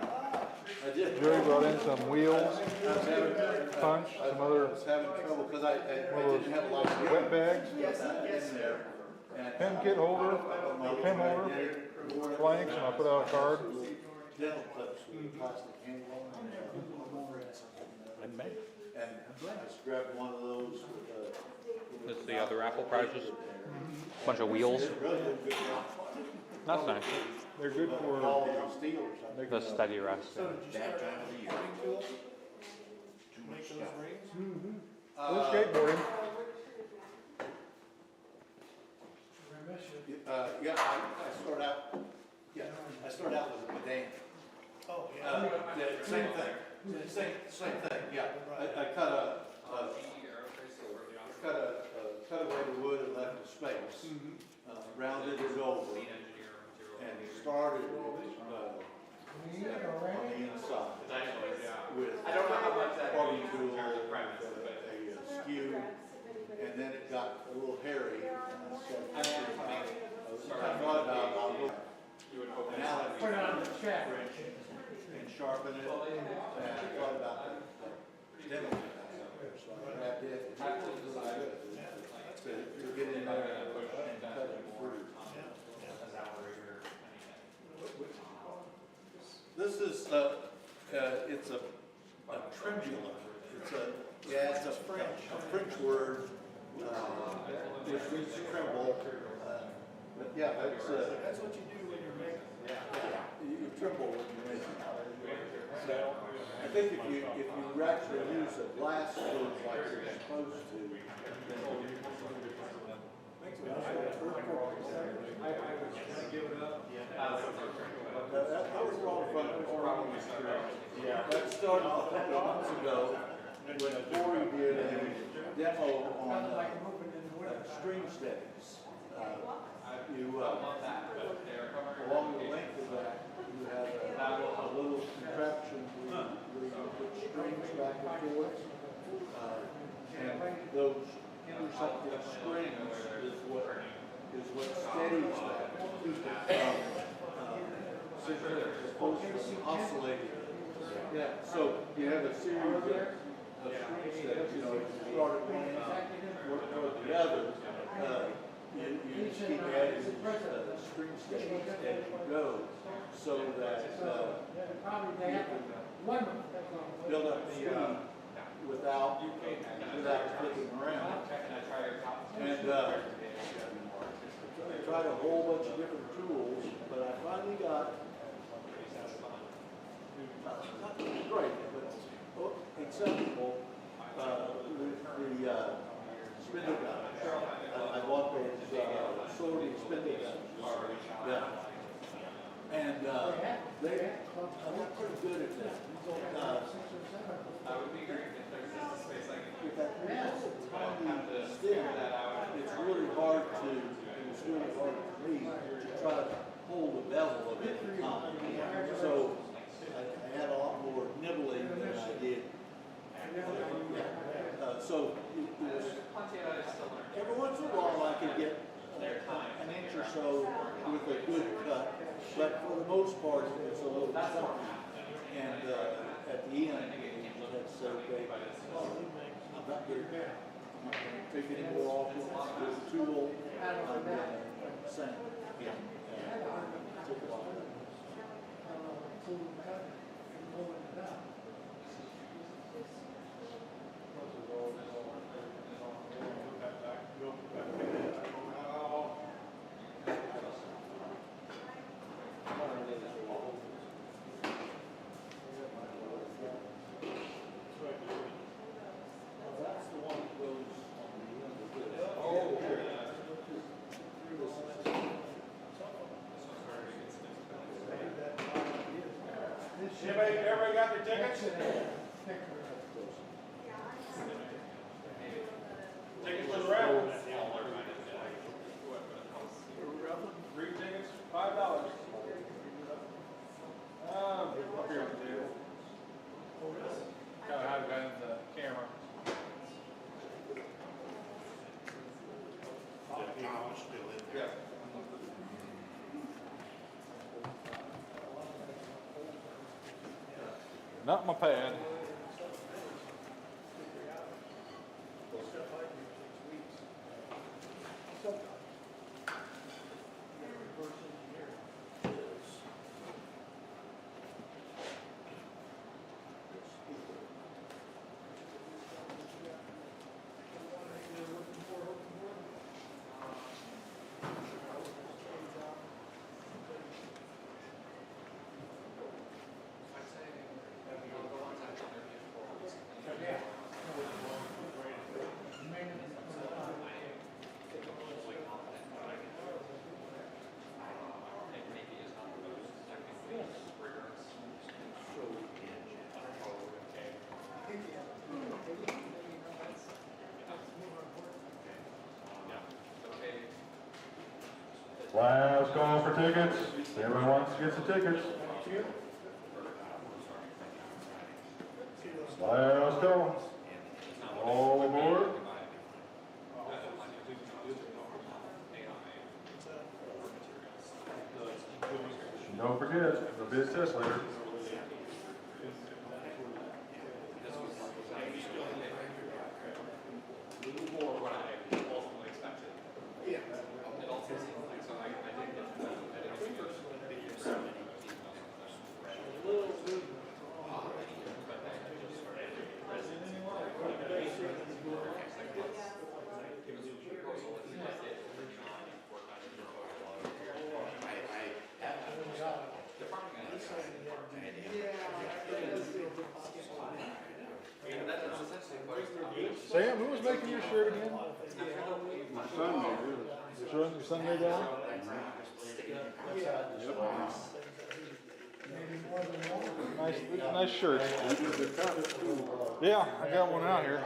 did. Jerry brought in some wheels, I was having, punch, some other I was having trouble because I didn't have a lot of wet bags, in there. And pen kit holder, pen holder, blanks, and I put out a card. dental clips with a plastic handle on them. And I just grabbed one of those with That's the other Apple prizes. Bunch of wheels. really good job. That's nice. They're good for Quality of steel or something. The steady rest. So did you start out with cutting tools? To make those rings? Or skateboarding. Yeah, I start out with a medallion. Oh, yeah. Same thing, same thing, yeah. I cut away the wood and left the space, rounded it over, and started on the inside with I don't know how much that party means tool, in terms of premise, but a skew, and then it got a little hairy. I thought about you would hope now I Put it on the check. and sharpen it, and I thought about dental. So I grabbed it, to get in there and cut it through. This is, it's a trembula. It's a French word, which means tremble. But yeah, That's what you do when you're making. you tremble when you make it. So I think if you actually use a glass tool like you're supposed to, then that was a lot of fun. That started a couple of months ago when Corey did a demo on string steadies. Along the length of that, you have a little contraption where you put strings back and forth. And those intercepted strings is what steadies that. Oscillating. Yeah, so you have a series of string steadies, you start at one end, work toward the other. You just keep adding string steadies as you go, so that you can build up speed without flipping around. And I tried a whole bunch of different tools, but I finally got not great, but acceptable with the spindle guns. I bought those sorting spindle guns. Yeah. And they got pretty good at that. I would be great if there's just a space I can With that tiny stem, it's really hard to, it was really hard for me to try to hold the bevel of it at the time. So I had a lot more nibbling than I did. So it was, every once in a while I could get an inch or so with a good cut, but for the most part it's a little chunky. And at the end, had to say, okay, I'm not gonna take any more off, it's too old, I'm gonna sand it. And took it off. That's the one that goes on the end of this. Oh, Everybody got their tickets? Tickets for the raffle? Free tickets, $5. Up here on the table. Kind of hide behind the camera. Yeah. Not my pad. Last call for tickets. Everyone wants to get some tickets. Last call. All aboard. Don't forget, the bid test later. Sam, who was making your shirt again? My son did. Your son made that? Nice shirt. Yeah, I got one out here.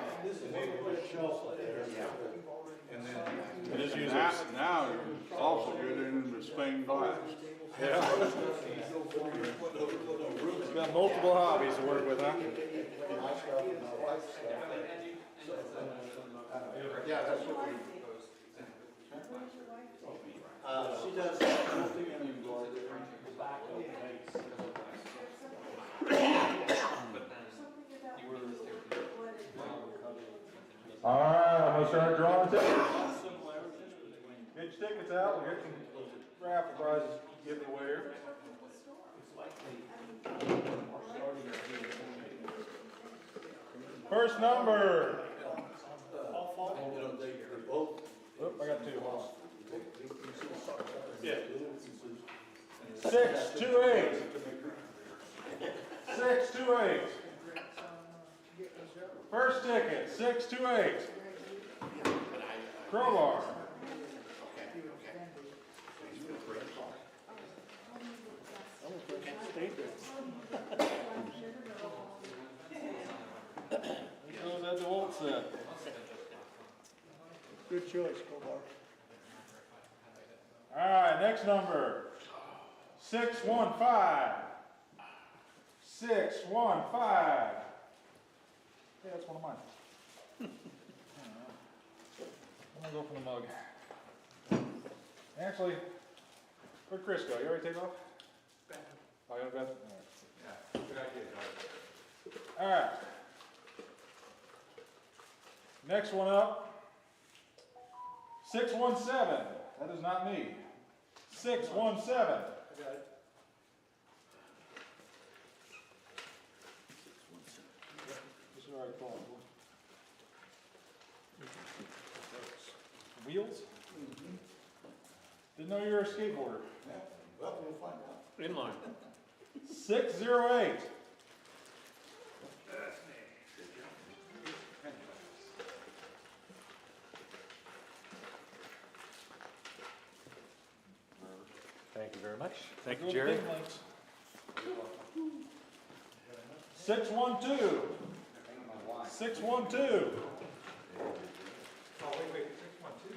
It is used Now it's also good in the stained glass. Yeah. Got multiple hobbies to work with, huh? Yeah, that's what we. She does quilting and embroidery. All right, I'm gonna start drawing tickets. Get your tickets out. We'll get some raffle prizes given away here. First number. Oop, I got two. Hold on. Yeah. 628. 628. First ticket, 628. Crowbar. Goes at the old set. Good choice, Crowbar. All right, next number. 615. 615. Hey, that's one of mine. I'm gonna go for the mug. Actually, where'd Chris go? You already take off? Oh, you want to bathroom? All right. All right. Next one up, 617. That is not me. 617. I got it. This is what I call it. Wheels? Didn't know you were a skateboarder. Well, we'll find out. In line. 608. Thank you very much. Thank Go you, to Jerry. Big Links. 612. 612. Oh, wait, 612.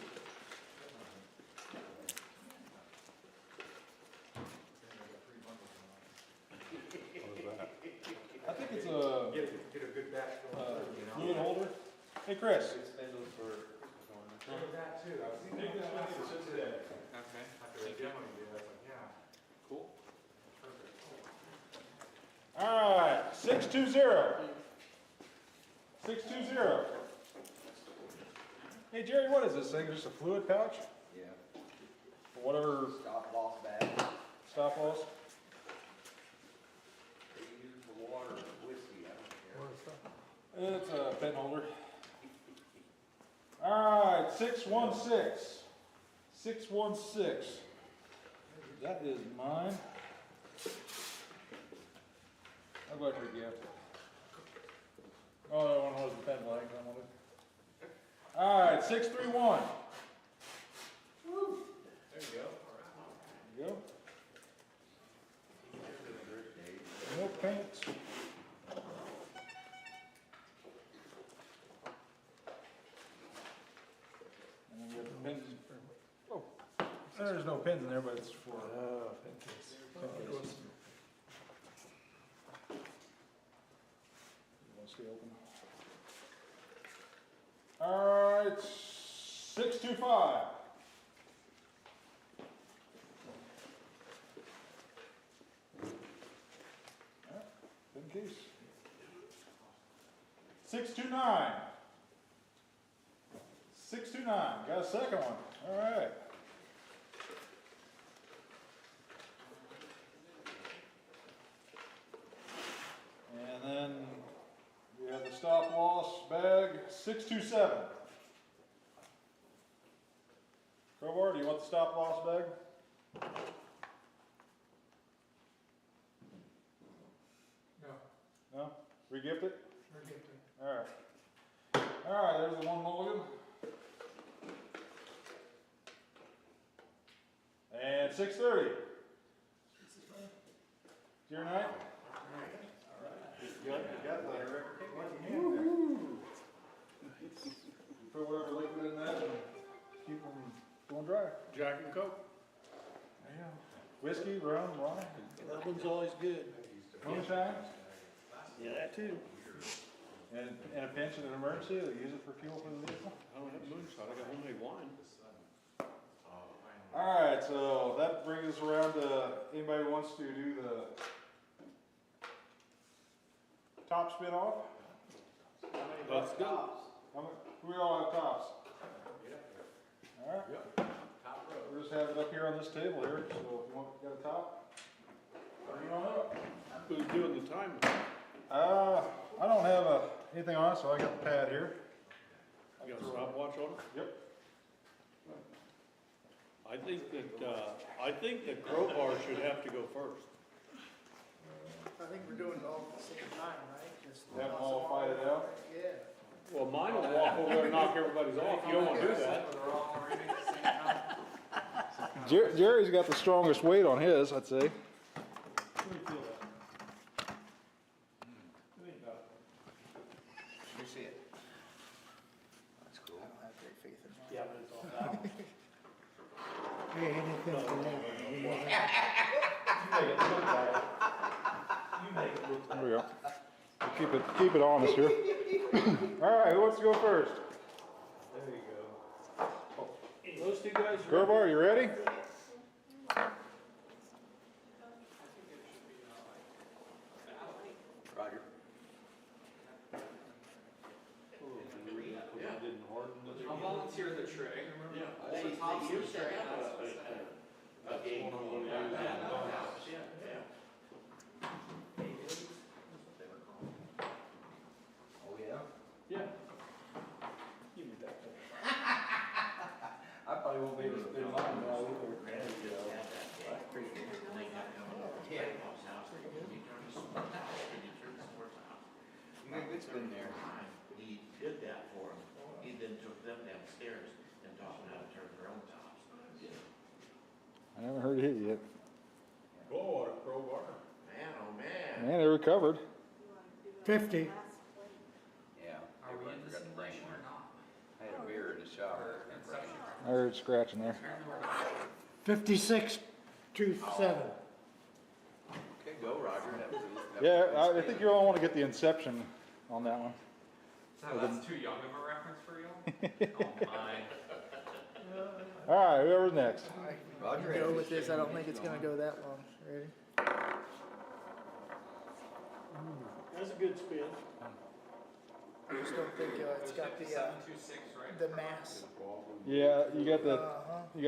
I think it's a Get a good batch going, you know? fluid holder. Hey, Chris. That too. I was thinking Take this about one that to today. Okay. After the demo you did, I was like, yeah. Cool. Perfect. All right, 620. 620. Hey, Jerry, what is this thing? Just a fluid pouch? Yeah. For whatever Stop loss bag. stop loss? They use the water or whiskey, I don't care. It's a pen holder. All right, 616. 616. That is mine. How about your gift? Oh, that one was the pen blank. I wanted. All right, 631. There you go. There you go. No pants. And then we have the pins. Oh, there's no pins in there, but it's for pen case. Pen cases. You want to stay open? All right, 625. Pen case. 629. 629. Got a second one. All right. And then we have the stop loss bag. 627. Crowbar, do you want the stop loss bag? No, No? Regift it? we're good. All right. All right, there's the one mulligan. And 630. Your night? You got the lucky hand there. You put whatever liquid in that and keep them going dry. Jack and Coke. Yeah. Whiskey, rum, wine, That one's always good. moonshine, Yeah, that too. and in a pinch in an emergency, they'll use it for fuel for the vehicle. I don't have moonshine, I got homemade wine. All right, so that brings us around to anybody who wants to do the top spin off. Let's go. We all have tops. All right. We'll just have it up here on this table here, so if you want, got a top, bring it on up. Who's doing the time? I don't have anything on it, so I got the pad here. You got a stopwatch on it? Yep. I think that crowbar should have to go first. I think we're doing it all at the same time, right? Just Have them all fight it out. Yeah. Well, mine will walk over there and knock everybody's off, you don't wanna do that. They're all reading at the same time. Jerry's got the strongest weight on his, I'd say. Let me see it. That's cool. I don't have great faith in mine. Yeah, but it's all out. Hey, anything for you. There we go. We'll keep it honest here. All right, who wants to go first? There you go. Those two guys are. Crowbar, you ready? Roger. Oh, spin there. He did that for him. He then took them downstairs and taught them how to turn their own tops. I haven't heard it yet. Blow on a crowbar. Man, oh man. Man, they recovered. 50. Yeah. Are we in the simulation or not? I had a mirror in the shower. I heard scratching there. 56 to 7. Okay, go Roger. That was Yeah, I think you all want to get the inception on that one. So that's too young of a reference for you? Oh my. All right, whoever's next. Roger. Go with this, I don't think it's gonna go that long. Ready? That's a good spin. I just don't think it's got the 726, right? the mass. Yeah, you got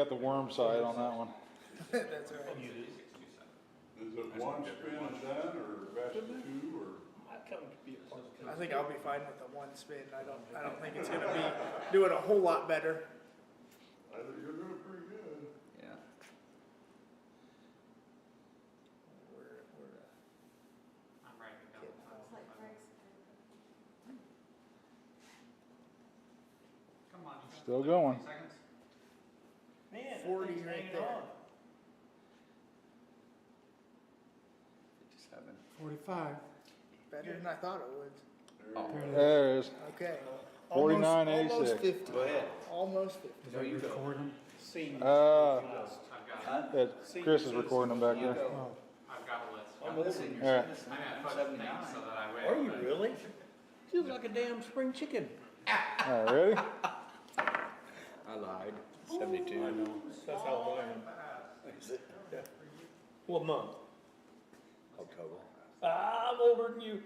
the worm side on that one. That's right. Is it one spin and done, or best of two, or? Might come to be a part of it. I think I'll be fine with the one spin. I don't think it's gonna be doing a whole lot better. You're doing pretty good. Yeah. I'm ready to go. Looks like Greg's. Come on. you got Still going. 20 seconds. Man, 40 that thing's right hanging there. on. 57. 45. Better than I thought it would. There it is. Okay. 49.86. Almost 50. Go ahead. Almost 50. No, you go. Record 'em. Senior. I've got it. Chris is recording them back You there. go. Oh, I've got a list. I'm older. Senior All right. citizen. I mean, I put 79. things so that I wait. Are you really? You look like a damn spring chicken. All right, ready? I lied. 72. I know. That's how old I am. Is it? Yeah. What month? October. I'm older than you.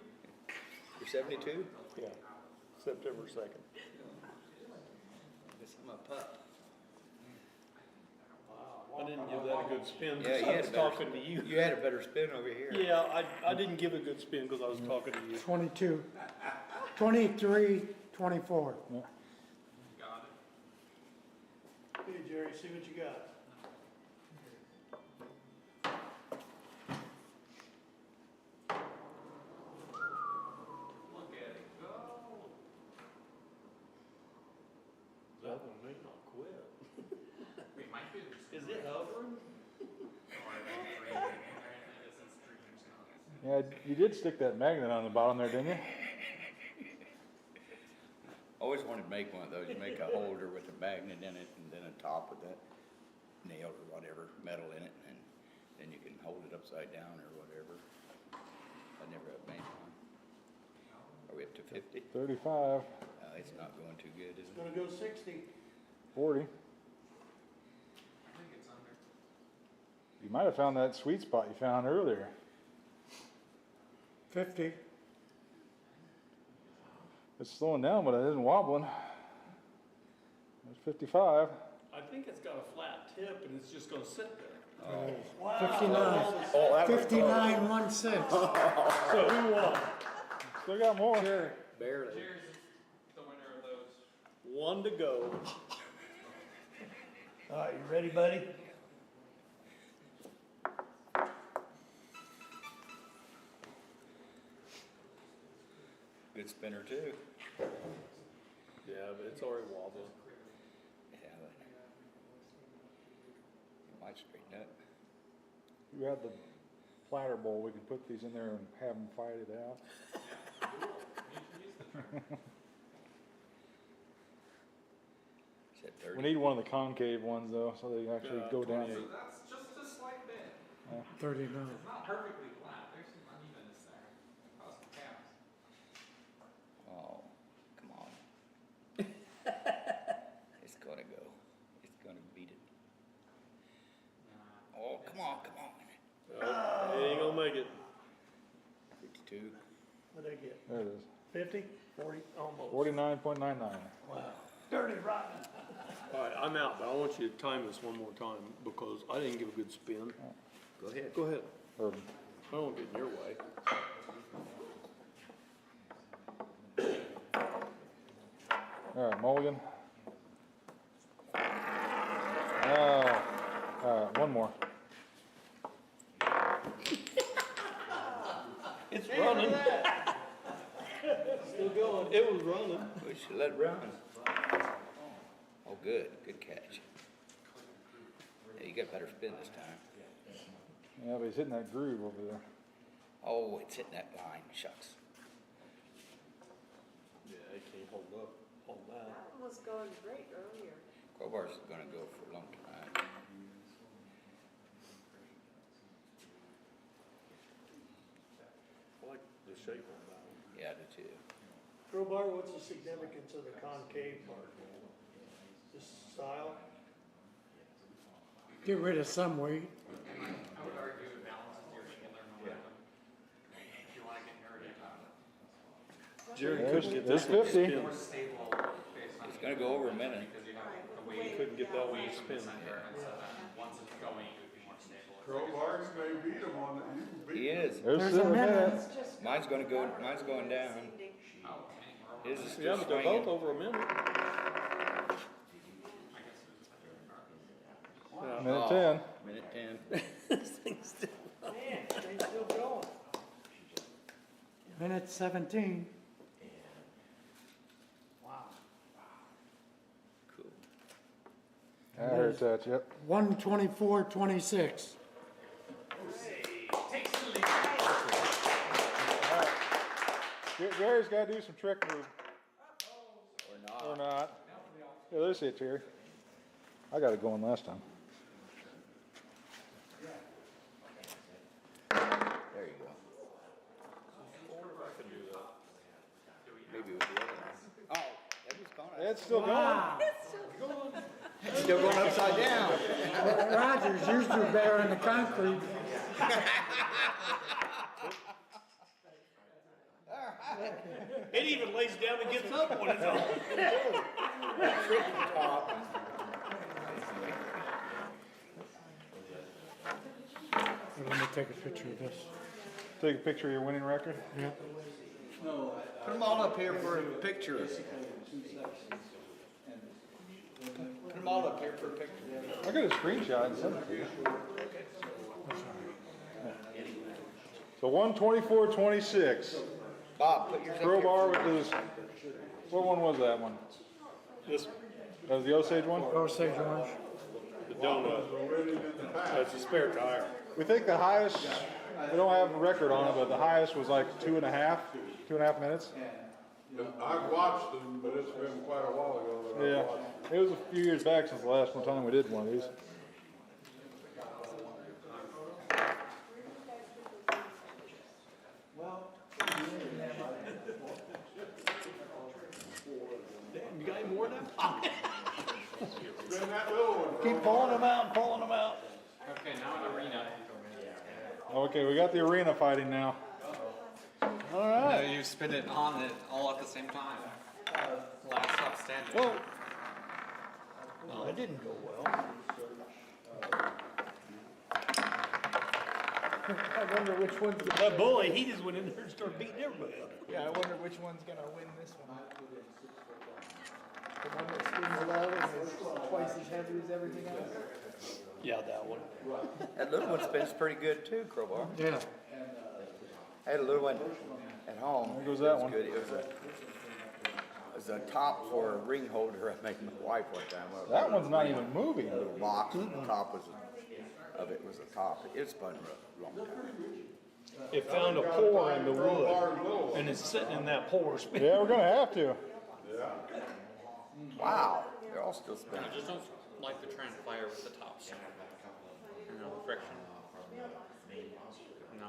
You're 72? Yeah. September 2nd. Guess I'm a pup. I didn't give that a good spin Yeah, because you I had was a better talking to you. You had a better spin over here. Yeah, I didn't give a good spin because I was talking to you. 22. 23, 24. Got it. Hey Jerry, see what you got. Look at it go. That one may not quit. We might be. Is it hovering? Yeah, you did stick that magnet on the bottom there, didn't you? Always wanted to make one of those. You make a holder with a magnet in it and then a top with that nail or whatever, metal in it, and then you can hold it upside down or whatever. I never have made one. Are we up to 50? 35, It's not going too good, is It's it? gonna go 60. 40. I think it's under. You might have found that sweet spot you found earlier. 50. It's slowing down, but it isn't wobbling. There's 55. I think it's got a flat tip and it's just gonna sit there. Oh. 59. 59.16. So who won? Still got more. Barely. Cheers is the winner of those. One to go. All right, you ready, buddy? Good spinner too. Yeah, but it's already wobbling. Yeah, but it might straighten up. You have the platter bowl. We can put these in there and have them fight it out. Is that 30? We need one of the concave ones though, so they actually go down. 28. So that's just a slight bit. 39. It's not perfectly flat. There's some unevenness there. Cause some chaos. Oh, come on. It's gonna go. It's gonna beat it. Oh, come on, come on. Oh, it ain't gonna make it. 52. What did I get? There it is. 50? 40? Almost. 49.99. Wow. Dirty rotten. All right, I'm out, but I want you to time this one more time because I didn't give a good spin. Go ahead. Go ahead. Urban. I don't get in your way. All right, mulligan. All right, one more. It's running. Still going. It was running. We should let it run. Oh, good catch. Yeah, you got better spin this time. Yeah, but he's hitting that groove over there. Oh, it's hitting that line, shucks. Yeah, it can't hold up, hold that. That one was going great earlier. Crowbar's gonna go for a long time. I like the shape of that one. Yeah, I do too. Crowbar, what's the significance of the concave part? This style? Get rid of some weight. I would argue it balances your angular momentum. If you wanna get nerdy about it. Jerry There's, couldn't get there's that one to 50. spin. More stable based on. It's gonna go over a minute. Because you have the weight. Couldn't get that one Weight to from the spin. center, and so then once it's going, it would be more stable. Crowbar, you may beat him on that, you can beat He him. is. There's There's still a a minute. It's just. Mine's going down. Oh, dang, we're His is Yeah, still but they're both swinging. over a minute. Minute Oh, 10. Minute 10. This thing's still. Man, they're still going. Minute 17. Wow. Cool. I heard that, yep. 1:24:26. Jerry's got to do some trick move. Or not. Yeah, there's it, Jerry. I got it going last time. There you go. Maybe with the other one. Oh, that was gone. It's still going. Wow. It's still going upside down. Rogers, yours do better in the concrete. It even lays down and gets up when it's on. Let me take a picture of this. Take a picture of your winning record. Yeah. Put them all up here for a picture. Put them all up here for a picture. I got a screenshot and sent it to you. So 1:24:26. Bob, put yours up here. Crowbar with his. What one was that one? This, That was the Osage one? Osage orange. the donut, that's a spare tire. We think the highest, we don't have a record on it, but the highest was like 2.5 minutes. I've watched them, but it's been quite a while ago that I've Yeah, watched. it was a few years back since the last one time we did one of these. Damn, you got any more now? Been that little one. Keep pulling them out and pulling them out. Okay, now an arena. Okay, we got the arena fighting now. All right. You spin it on it all at the same time. Last stop standing. Well, no, that didn't go well. I wonder which one's, That bully, he just went in there and started beating everybody up. yeah, I wonder which one's gonna win this one. The one that spins low and is twice as heavy as everything else? Yeah, that one. That little one spins pretty good too, Crowbar. Yeah. I had a little one at home. There goes It that was one. good. It was a top for a ring holder I made my wife one time. That one's not even moving. A little box, and the top was of it was a top. It spun a long time. It found a pore in the wood, and it's sitting in that pore spinning. Yeah, we're gonna have to. Wow, they're all still spinning. I just don't like the trend fire with the tops. You know, friction. No.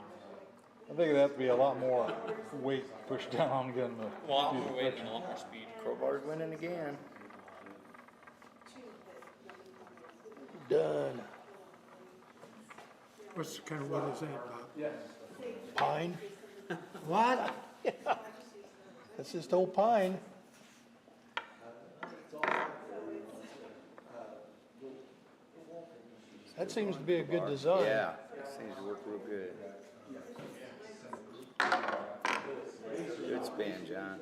I think it'd have to be a lot more weight pushed down on getting the. A lot more weight and a lot more speed. Crowbar's winning again. Done. What is that, Bob? Pine. What? That's just old pine. That seems to be a good design. Yeah, it seems to work real good. Good spin, John.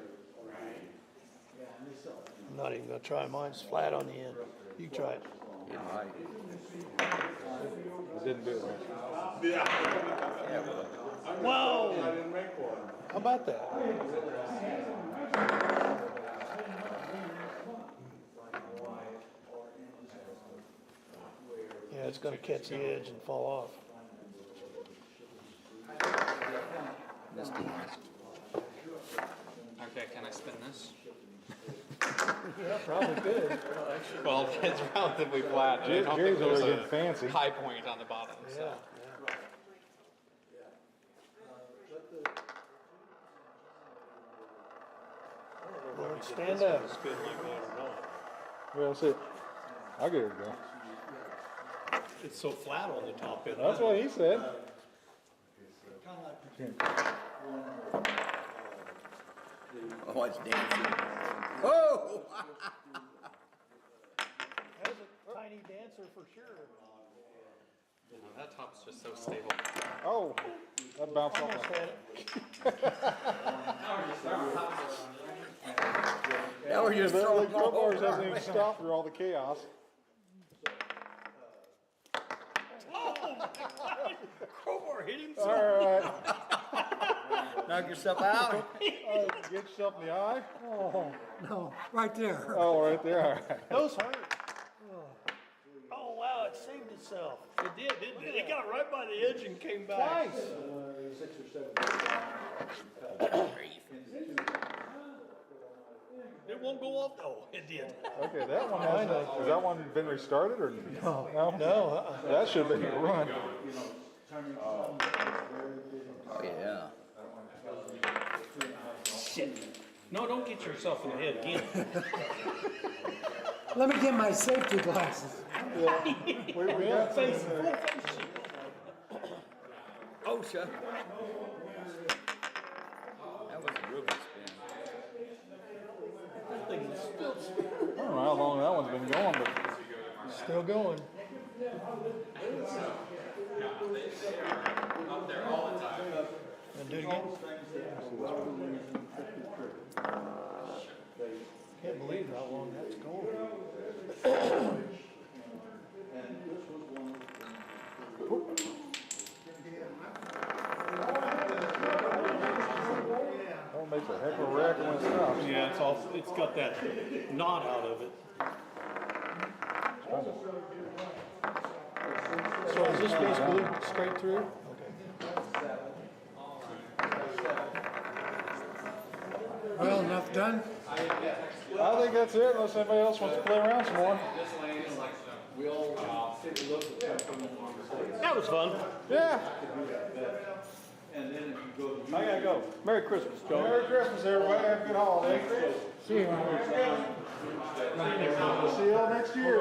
I'm not even gonna try. Mine's flat on the end. You try it. It might. It didn't do it. Yeah, well, Whoa! I didn't make one. about that? Yeah, it's gonna catch the edge and fall off. Okay, can I spin this? Yeah, probably could. Well, it's relatively flat, and I don't Jerry's think over there's there getting a fancy. high point on the bottom, so. Yeah, yeah. Lord, stand up. Spin like that or not. Well, see, I'll get her to go. It's so flat on the top end. That's what he said. Oh, it's dancing. Oh! That's a tiny dancer for sure. That top's just so stable. Oh, that bounced Almost off. had it. Now we're just The throwing crowbars hasn't even stopped through all the chaos. Crowbar hit him. All right. Knock yourself out. Get yourself in the eye. Oh, No, right there. oh, right there. All right. Those hurt. Oh, wow, it saved itself. It did, didn't it? It got right by the edge and came back. Twice. It won't go off. Oh, it did. Okay, that one has that one been restarted or no? No, That should have been a run. Oh, yeah. Shit. No, don't get yourself in the head again. Let me get my safety glasses. Yeah. We got some in Face, there. full face. OSHA. That was a Ruby spin. That thing is still I don't know how long that one's been going, but still going. Up there all the time. And do it again. Can't believe how long that's going. that one makes a heck of a wreck when it stops. Yeah, it's got that knot out of it. So is this piece glued straight through? Okay. Well, enough done? I think that's it, unless anybody else wants to play around some more. That was fun. Yeah. I gotta go. Merry Christmas, Joe. Merry Christmas, everybody. Have a good holiday. See you. We'll see you all next year.